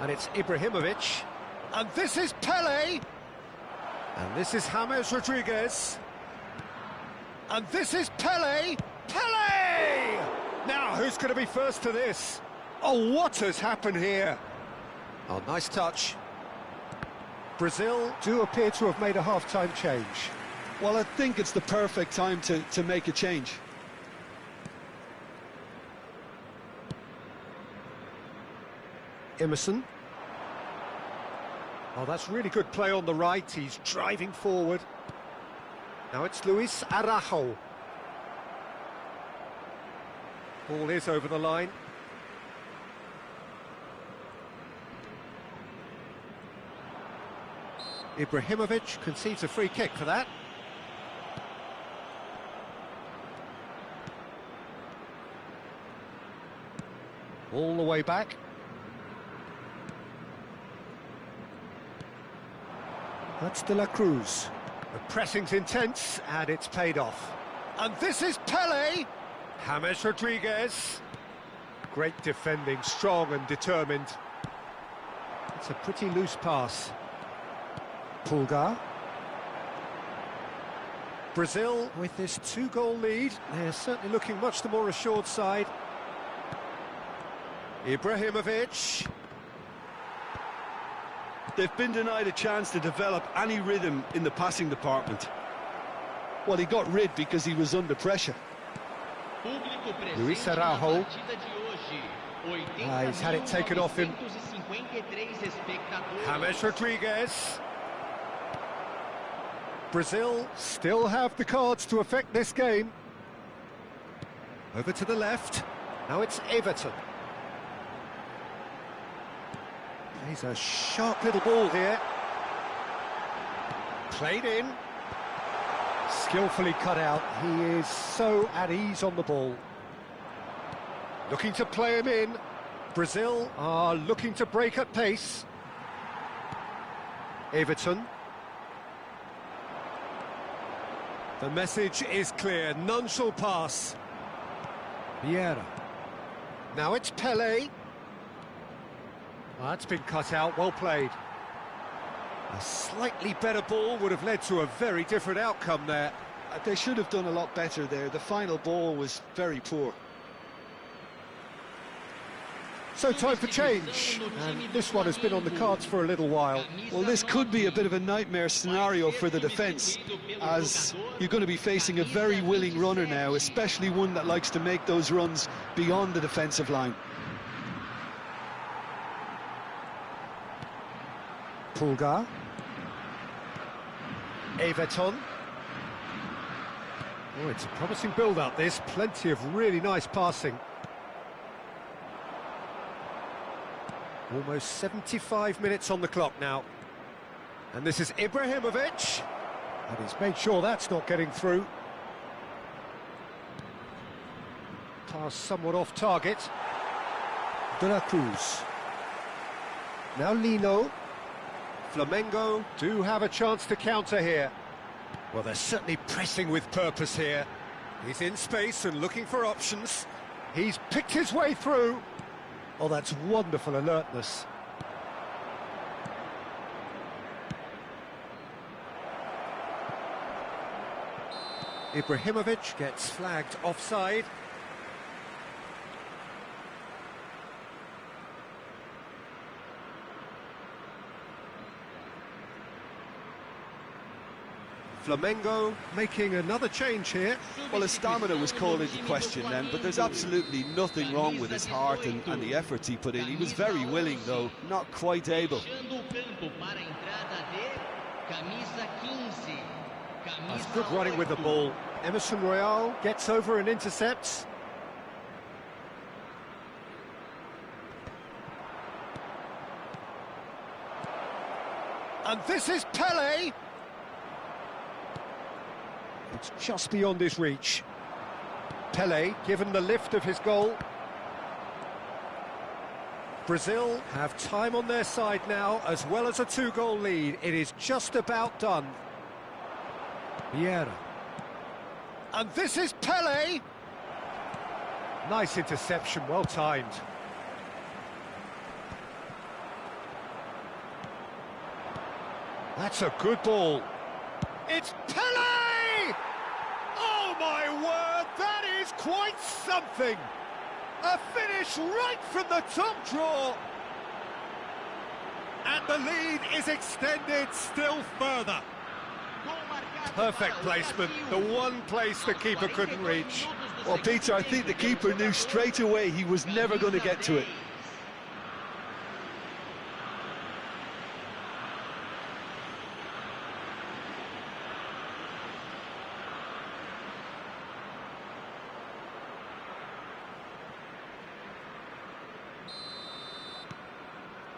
And it's Ibrahimovic. And this is Pele. And this is James Rodriguez. And this is Pele. Pele! Now, who's going to be first to this? Oh, what has happened here? Oh, nice touch. Brazil do appear to have made a half-time change. Well, I think it's the perfect time to make a change. Emerson. Oh, that's really good play on the right. He's driving forward. Now it's Luis Araujo. Ball is over the line. Ibrahimovic concedes a free kick for that. All the way back. That's De La Cruz. The pressing's intense, and it's paid off. And this is Pele! James Rodriguez. Great defending, strong and determined. It's a pretty loose pass. Pulgar. Brazil, with this 2-goal lead, they're certainly looking much the more assured side. Ibrahimovic. They've been denied a chance to develop any rhythm in the passing department. Well, he got rid because he was under pressure. Luis Araujo. He's had it taken off him. James Rodriguez. Brazil still have the cards to affect this game. Over to the left. Now it's Everton. He's a sharp little ball here. Played in. Skillfully cut out. He is so at ease on the ball. Looking to play him in. Brazil are looking to break at pace. Everton. The message is clear. None shall pass. Vieira. Now it's Pelé. That's been cut out. Well played. A slightly better ball would have led to a very different outcome there. They should have done a lot better there. The final ball was very poor. So time for change, and this one has been on the cards for a little while. Well, this could be a bit of a nightmare scenario for the defence, as you're going to be facing a very willing runner now, especially one that likes to make those runs beyond the defensive line. Pulgar. Everton. Oh, it's a promising build-up, this. Plenty of really nice passing. Almost 75 minutes on the clock now. And this is Ibrahimovic. And he's made sure that's not getting through. Pass somewhat off target. De la Cruz. Now Lino. Flamengo do have a chance to counter here. Well, they're certainly pressing with purpose here. He's in space and looking for options. He's picked his way through. Oh, that's wonderful alertness. Ibrahimovic gets flagged offside. Flamengo making another change here. Well, his stamina was called into question then, but there's absolutely nothing wrong with his heart and the efforts he put in. He was very willing, though, not quite able. That's good running with the ball. Emerson Royal gets over and intercepts. And this is Pelé. It's just beyond his reach. Pelé given the lift of his goal. Brazil have time on their side now, as well as a 2-goal lead. It is just about done. Vieira. And this is Pelé. Nice interception, well timed. That's a good ball. It's Pelé! Oh my word, that is quite something! A finish right from the top draw! And the lead is extended still further. Perfect placement, the one place the keeper couldn't reach. Well, Peter, I think the keeper knew straight away he was never going to get to it.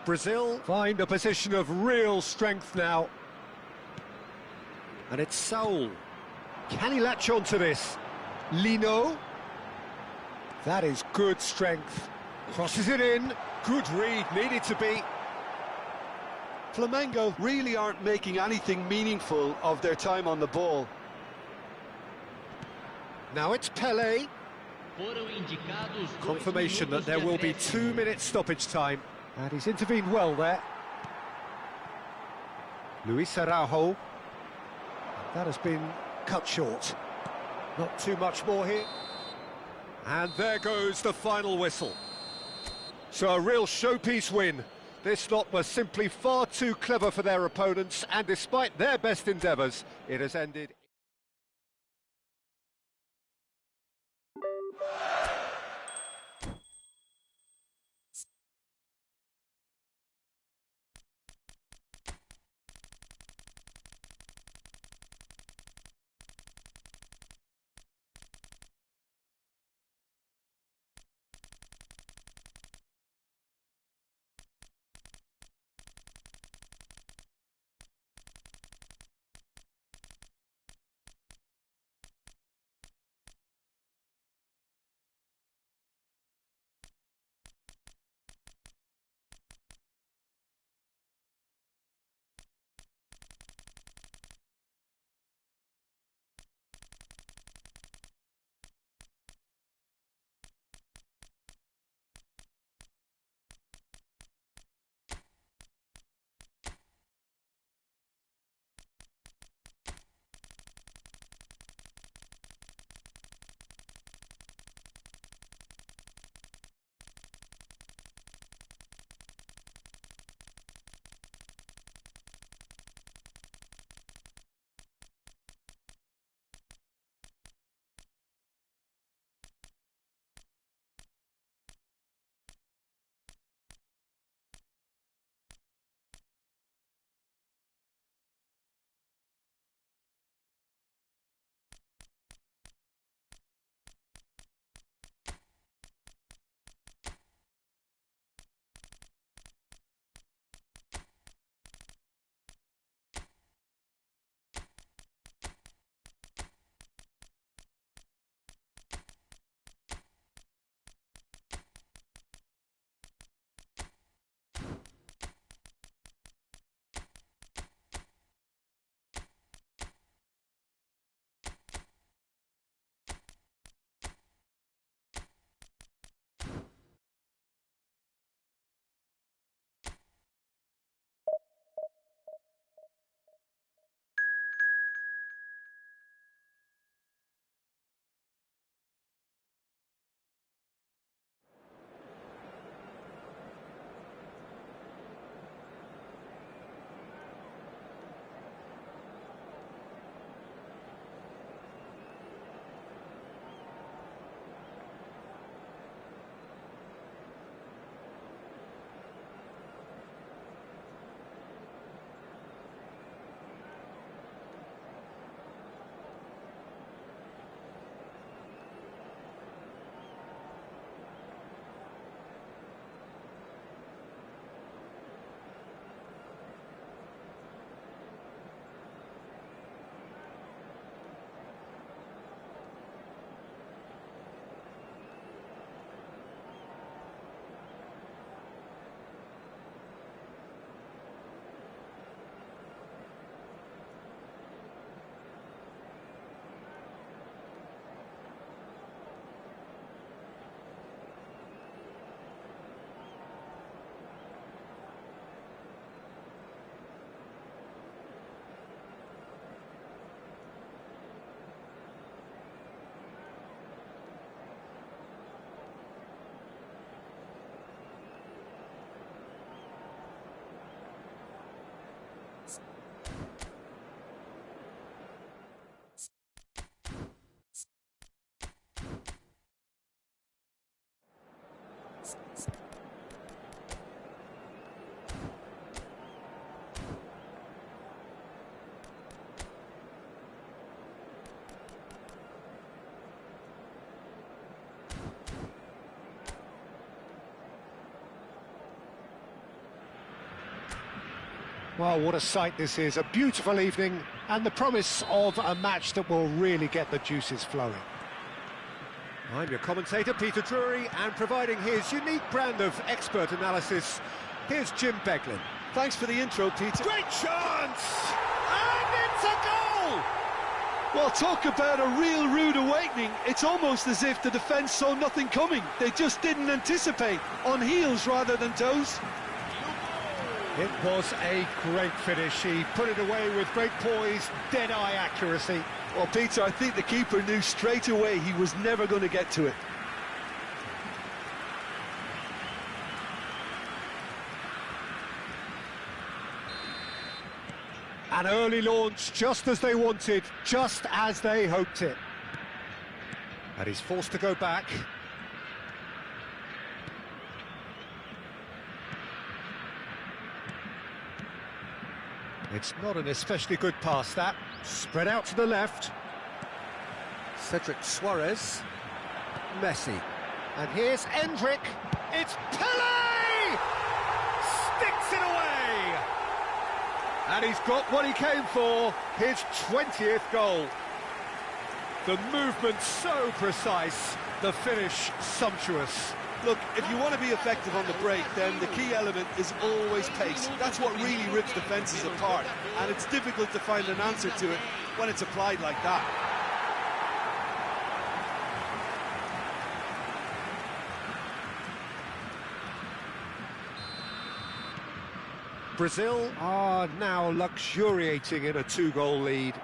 Brazil find a position of real strength now. And it's Saul. Can he latch on to this? Lino. That is good strength. Crosses it in. Good read, needed to be. Flamengo really aren't making anything meaningful of their time on the ball. Now it's Pelé. Confirmation that there will be 2 minutes stoppage time. And he's intervened well there. Luis Araujo. That has been cut short. Not too much more here. And there goes the final whistle. So a real showpiece win. This lot were simply far too clever for their opponents, and despite their best endeavours, it has ended... Well, what a sight this is. A beautiful evening and the promise of a match that will really get the juices flowing. I'm your commentator, Peter Drury, and providing his unique brand of expert analysis, here's Jim Beglin. Thanks for the intro, Peter. Great chance! And it's a goal! Well, talk about a real rude awakening. It's almost as if the defence saw nothing coming. They just didn't anticipate, on heels rather than toes. It was a great finish. He put it away with great poise, dead-eye accuracy. Well, Peter, I think the keeper knew straight away he was never going to get to it. An early launch, just as they wanted, just as they hoped it. And he's forced to go back. It's not an especially good pass, that. Spread out to the left. Cedric Suarez. Messi. And here's Endrick. It's Pele! Sticks it away! And he's got what he came for, his 20th goal. The movement so precise, the finish sumptuous. Look, if you want to be effective on the break, then the key element is always pace. That's what really rips defences apart, and it's difficult to find an answer to it when it's applied like that. Brazil are now luxuriating in a 2-goal lead.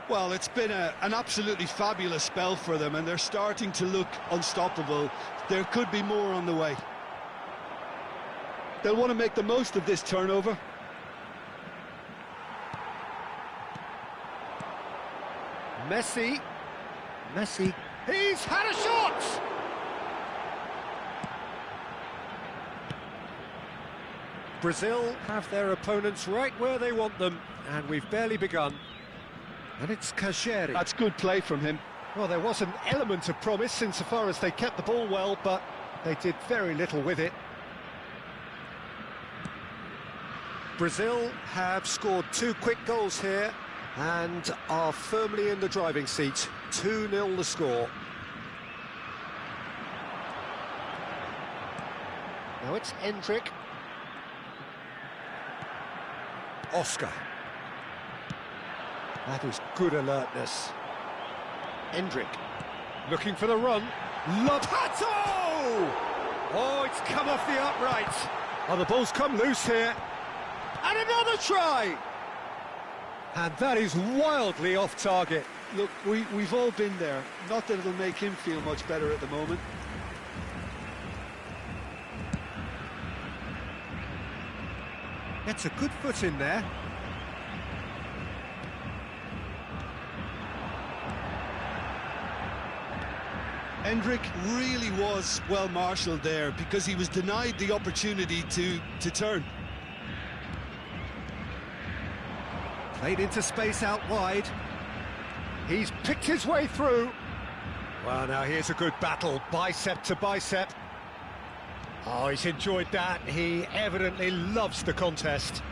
Well, it's been an absolutely fabulous spell for them, and they're starting to look unstoppable. There could be more on the way. They'll want to make the most of this turnover. Messi. He's had a shot! Brazil have their opponents right where they want them, and we've barely begun. And it's Cajeri. That's good play from him. Well, there was an element of promise insofar as they kept the ball well, but they did very little with it. Brazil have scored 2 quick goals here and are firmly in the driving seat. 2-0 the score. Now it's Endrick. Oscar. That is good alertness. Endrick. Looking for the run. Pato! Oh, it's come off the upright. Oh, the ball's come loose here. And another try! And that is wildly off target. Look, we've all been there. Not that it'll make him feel much better at the moment. Gets a good foot in there. Endrick really was well marshalled there because he was denied the opportunity to turn. Played into space out wide. He's picked his way through. Well, now here's a good battle, bicep to bicep. Oh, he's enjoyed that. He evidently loves the contest.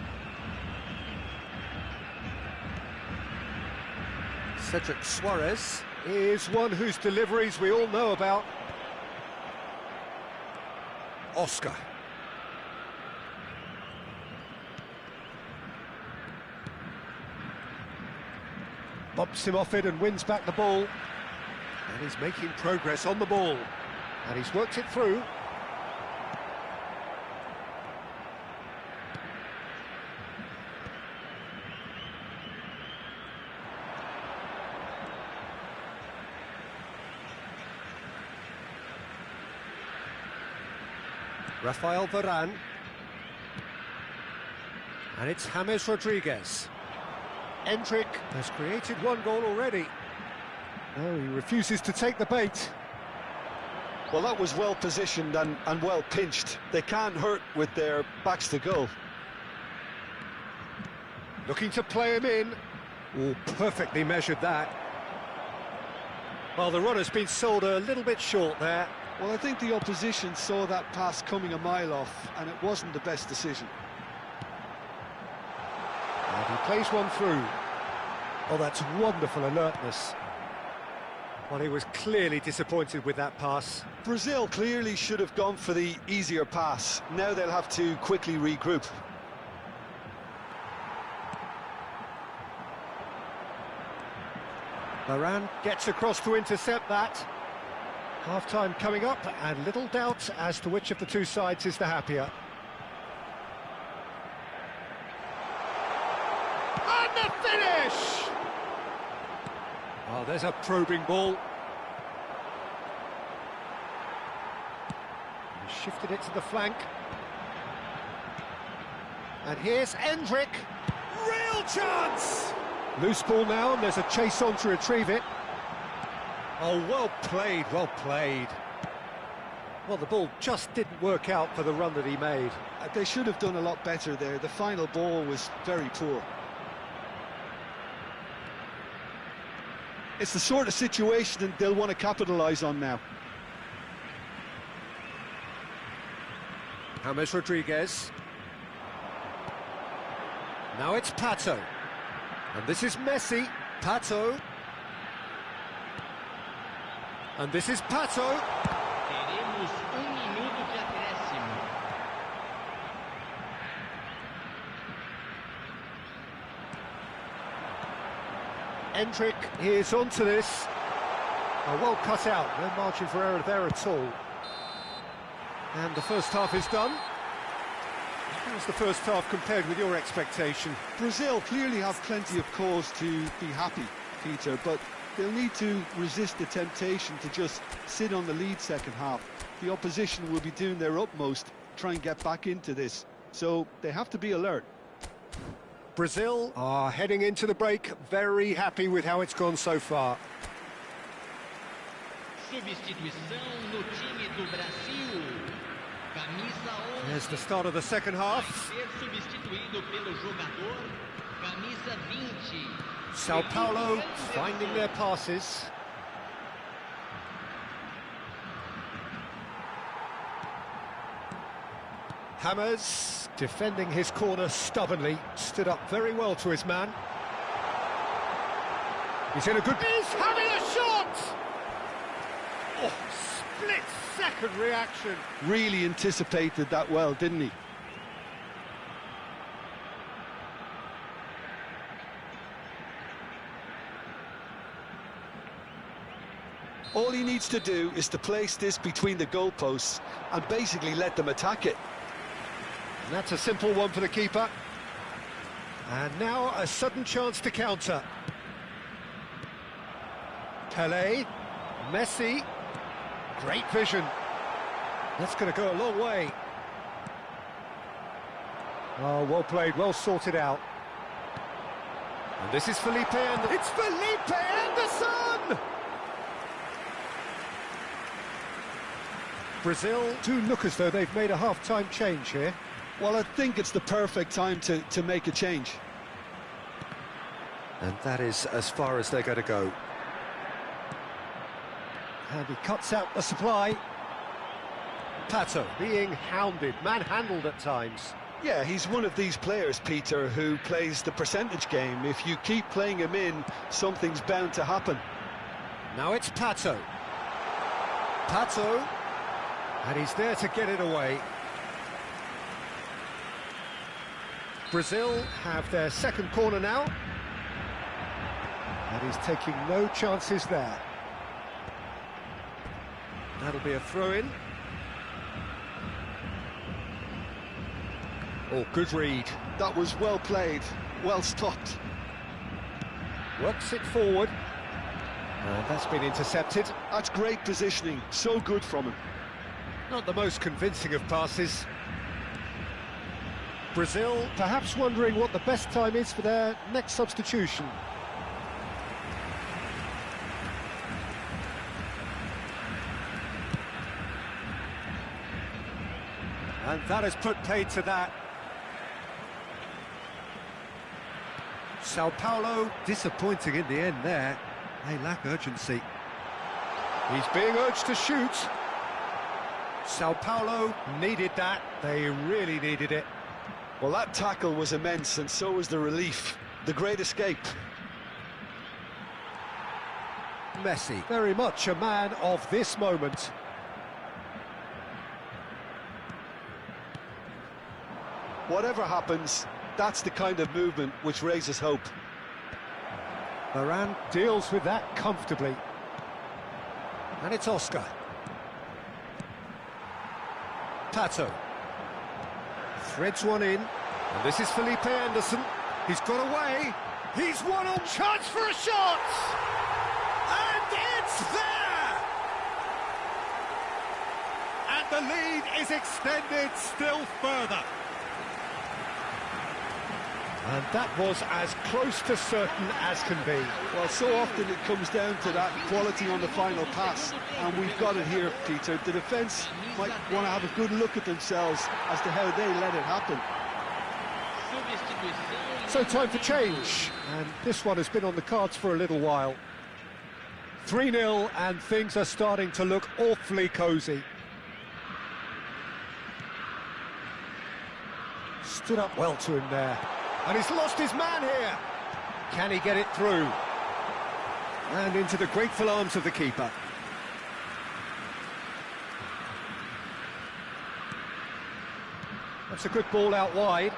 Cedric Suarez is one whose deliveries we all know about. Oscar. Bumps him off it and wins back the ball. And he's making progress on the ball. And he's worked it through. Rafael Varane. And it's James Rodriguez. Endrick has created 1 goal already. No, he refuses to take the bait. Well, that was well positioned and well pinched. They can't hurt with their backs to goal. Looking to play him in. Oh, perfectly measured that. Well, the runner's been sold a little bit short there. Well, I think the opposition saw that pass coming a mile off, and it wasn't the best decision. plays one through. Oh, that's wonderful alertness. Well, he was clearly disappointed with that pass. Brazil clearly should have gone for the easier pass. Now they'll have to quickly regroup. Varane gets across to intercept that. Half-time coming up, and little doubt as to which of the two sides is the happier. And the finish! Oh, there's a probing ball. He shifted it to the flank. And here's Endrick. Real chance! Loose ball now, and there's a chase on to retrieve it. Oh, well played, well played. Well, the ball just didn't work out for the run that he made. They should have done a lot better there. The final ball was very poor. It's the sort of situation that they'll want to capitalise on now. James Rodriguez. Now it's Pato. And this is Messi. Pato. And this is Pato. Teremos minuto de acréscimo. Endrick is onto this. Oh, well cut out. No margin for error there at all. And the first half is done. How's the first half compared with your expectation? Brazil clearly have plenty of cause to be happy, Peter, but they'll need to resist the temptation to just sit on the lead second half. The opposition will be doing their utmost to try and get back into this, so they have to be alert. Brazil are heading into the break, very happy with how it's gone so far. Substituição no time do Brasil. Camisa 11. There's the start of the second half. Vai ser substituído pelo jogador camisa 20. Sao Paulo finding their passes. James defending his corner stubbornly, stood up very well to his man. He's in a good... He's having a shot! Oh, split-second reaction. Really anticipated that well, didn't he? All he needs to do is to place this between the goalposts and basically let them attack it. And that's a simple one for the keeper. And now a sudden chance to counter. Pelé, Messi, great vision. That's going to go a long way. Oh, well played, well sorted out. And this is Felipe Anderson. It's Felipe Anderson! Brazil do look as though they've made a half-time change here. Well, I think it's the perfect time to make a change. And that is as far as they're going to go. And he cuts out the supply. Pato being hounded, manhandled at times. Yeah, he's one of these players, Peter, who plays the percentage game. If you keep playing him in, something's bound to happen. Now it's Pato. Pato. And he's there to get it away. Brazil have their second corner now. And he's taking no chances there. That'll be a throw-in. Oh, good read. That was well played, well stopped. Works it forward. And that's been intercepted. That's great positioning, so good from him. Not the most convincing of passes. Brazil perhaps wondering what the best time is for their next substitution. And that has put paid to that. Sao Paulo disappointing in the end there. They lack urgency. He's being urged to shoot. Sao Paulo needed that. They really needed it. Well, that tackle was immense, and so was the relief. the great escape. Messi, very much a man of this moment. Whatever happens, that's the kind of movement which raises hope. Varane deals with that comfortably. And it's Oscar. Pato. Threads one in. And this is Felipe Anderson. He's got away. He's one on chance for a shot! And it's there! And the lead is extended still further. And that was as close to certain as can be. Well, so often it comes down to that quality on the final pass, and we've got it here, Peter. The defence might want to have a good look at themselves as to how they let it happen. So time for change, and this one has been on the cards for a little while. 3-0, and things are starting to look awfully cosy. Stood up well to him there. And he's lost his man here. Can he get it through? And into the grateful arms of the keeper. That's a good ball out wide.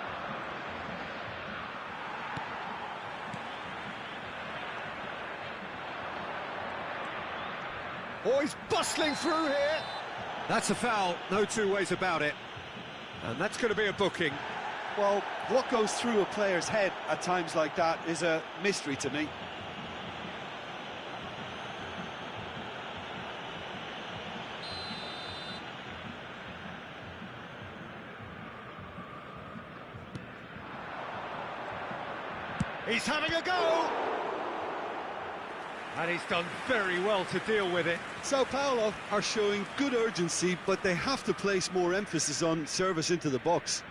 Oh, he's bustling through here. That's a foul, no two ways about it. And that's going to be a booking. Well, what goes through a player's head at times like that is a mystery to me. He's having a go! And he's done very well to deal with it. Sao Paulo are showing good urgency, but they have to place more emphasis on service into the box.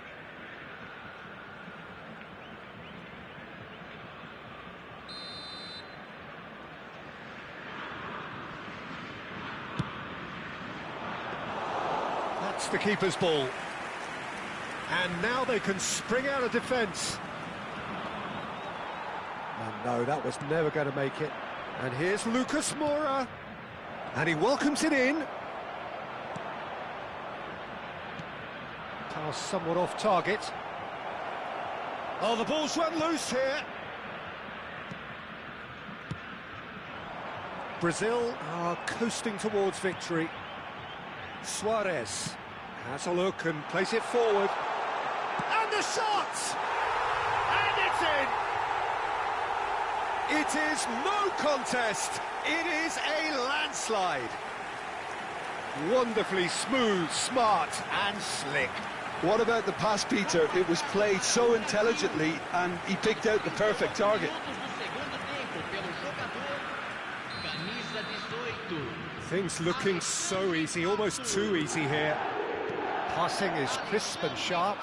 That's the keeper's ball. And now they can spring out of defence. And no, that was never going to make it. And here's Lucas Moura. And he welcomes it in. Pass somewhat off target. Oh, the ball's run loose here. Brazil are coasting towards victory. Suarez has a look and plays it forward. And the shot! And it's in! It is no contest. It is a landslide. Wonderfully smooth, smart and slick. What about the pass, Peter? It was played so intelligently and he picked out the perfect target. Things looking so easy, almost too easy here. Passing is crisp and sharp.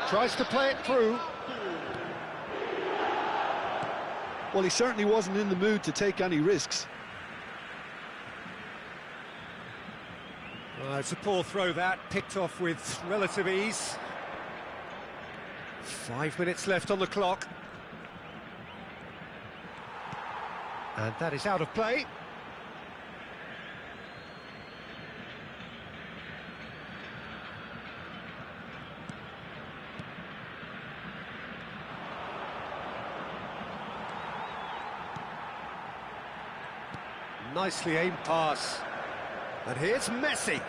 Tries to play it through. Well, he certainly wasn't in the mood to take any risks. It's a poor throw that, picked off with relative ease. 5 minutes left on the clock. And that is out of play. Nicely aimed pass. And here's Messi.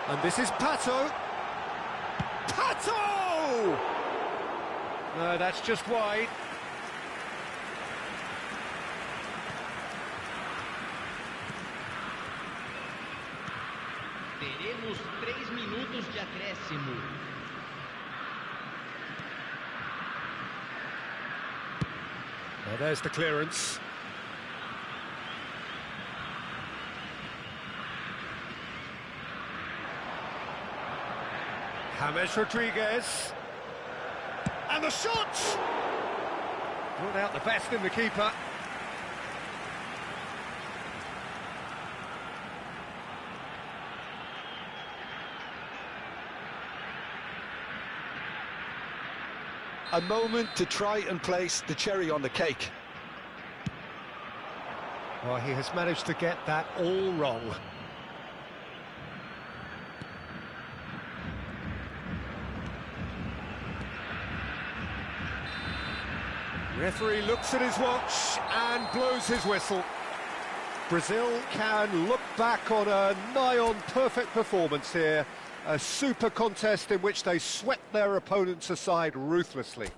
And this is Pato. Pato! No, that's just wide. Teremos 3 minutos de acréscimo. Now there's the clearance. James Rodriguez. And the shot! Brought out the best in the keeper. A moment to try and place the cherry on the cake. Well, he has managed to get that all wrong. Referee looks at his watch and blows his whistle. Brazil can look back on a nigh-on perfect performance here. A super contest in which they swept their opponents aside ruthlessly.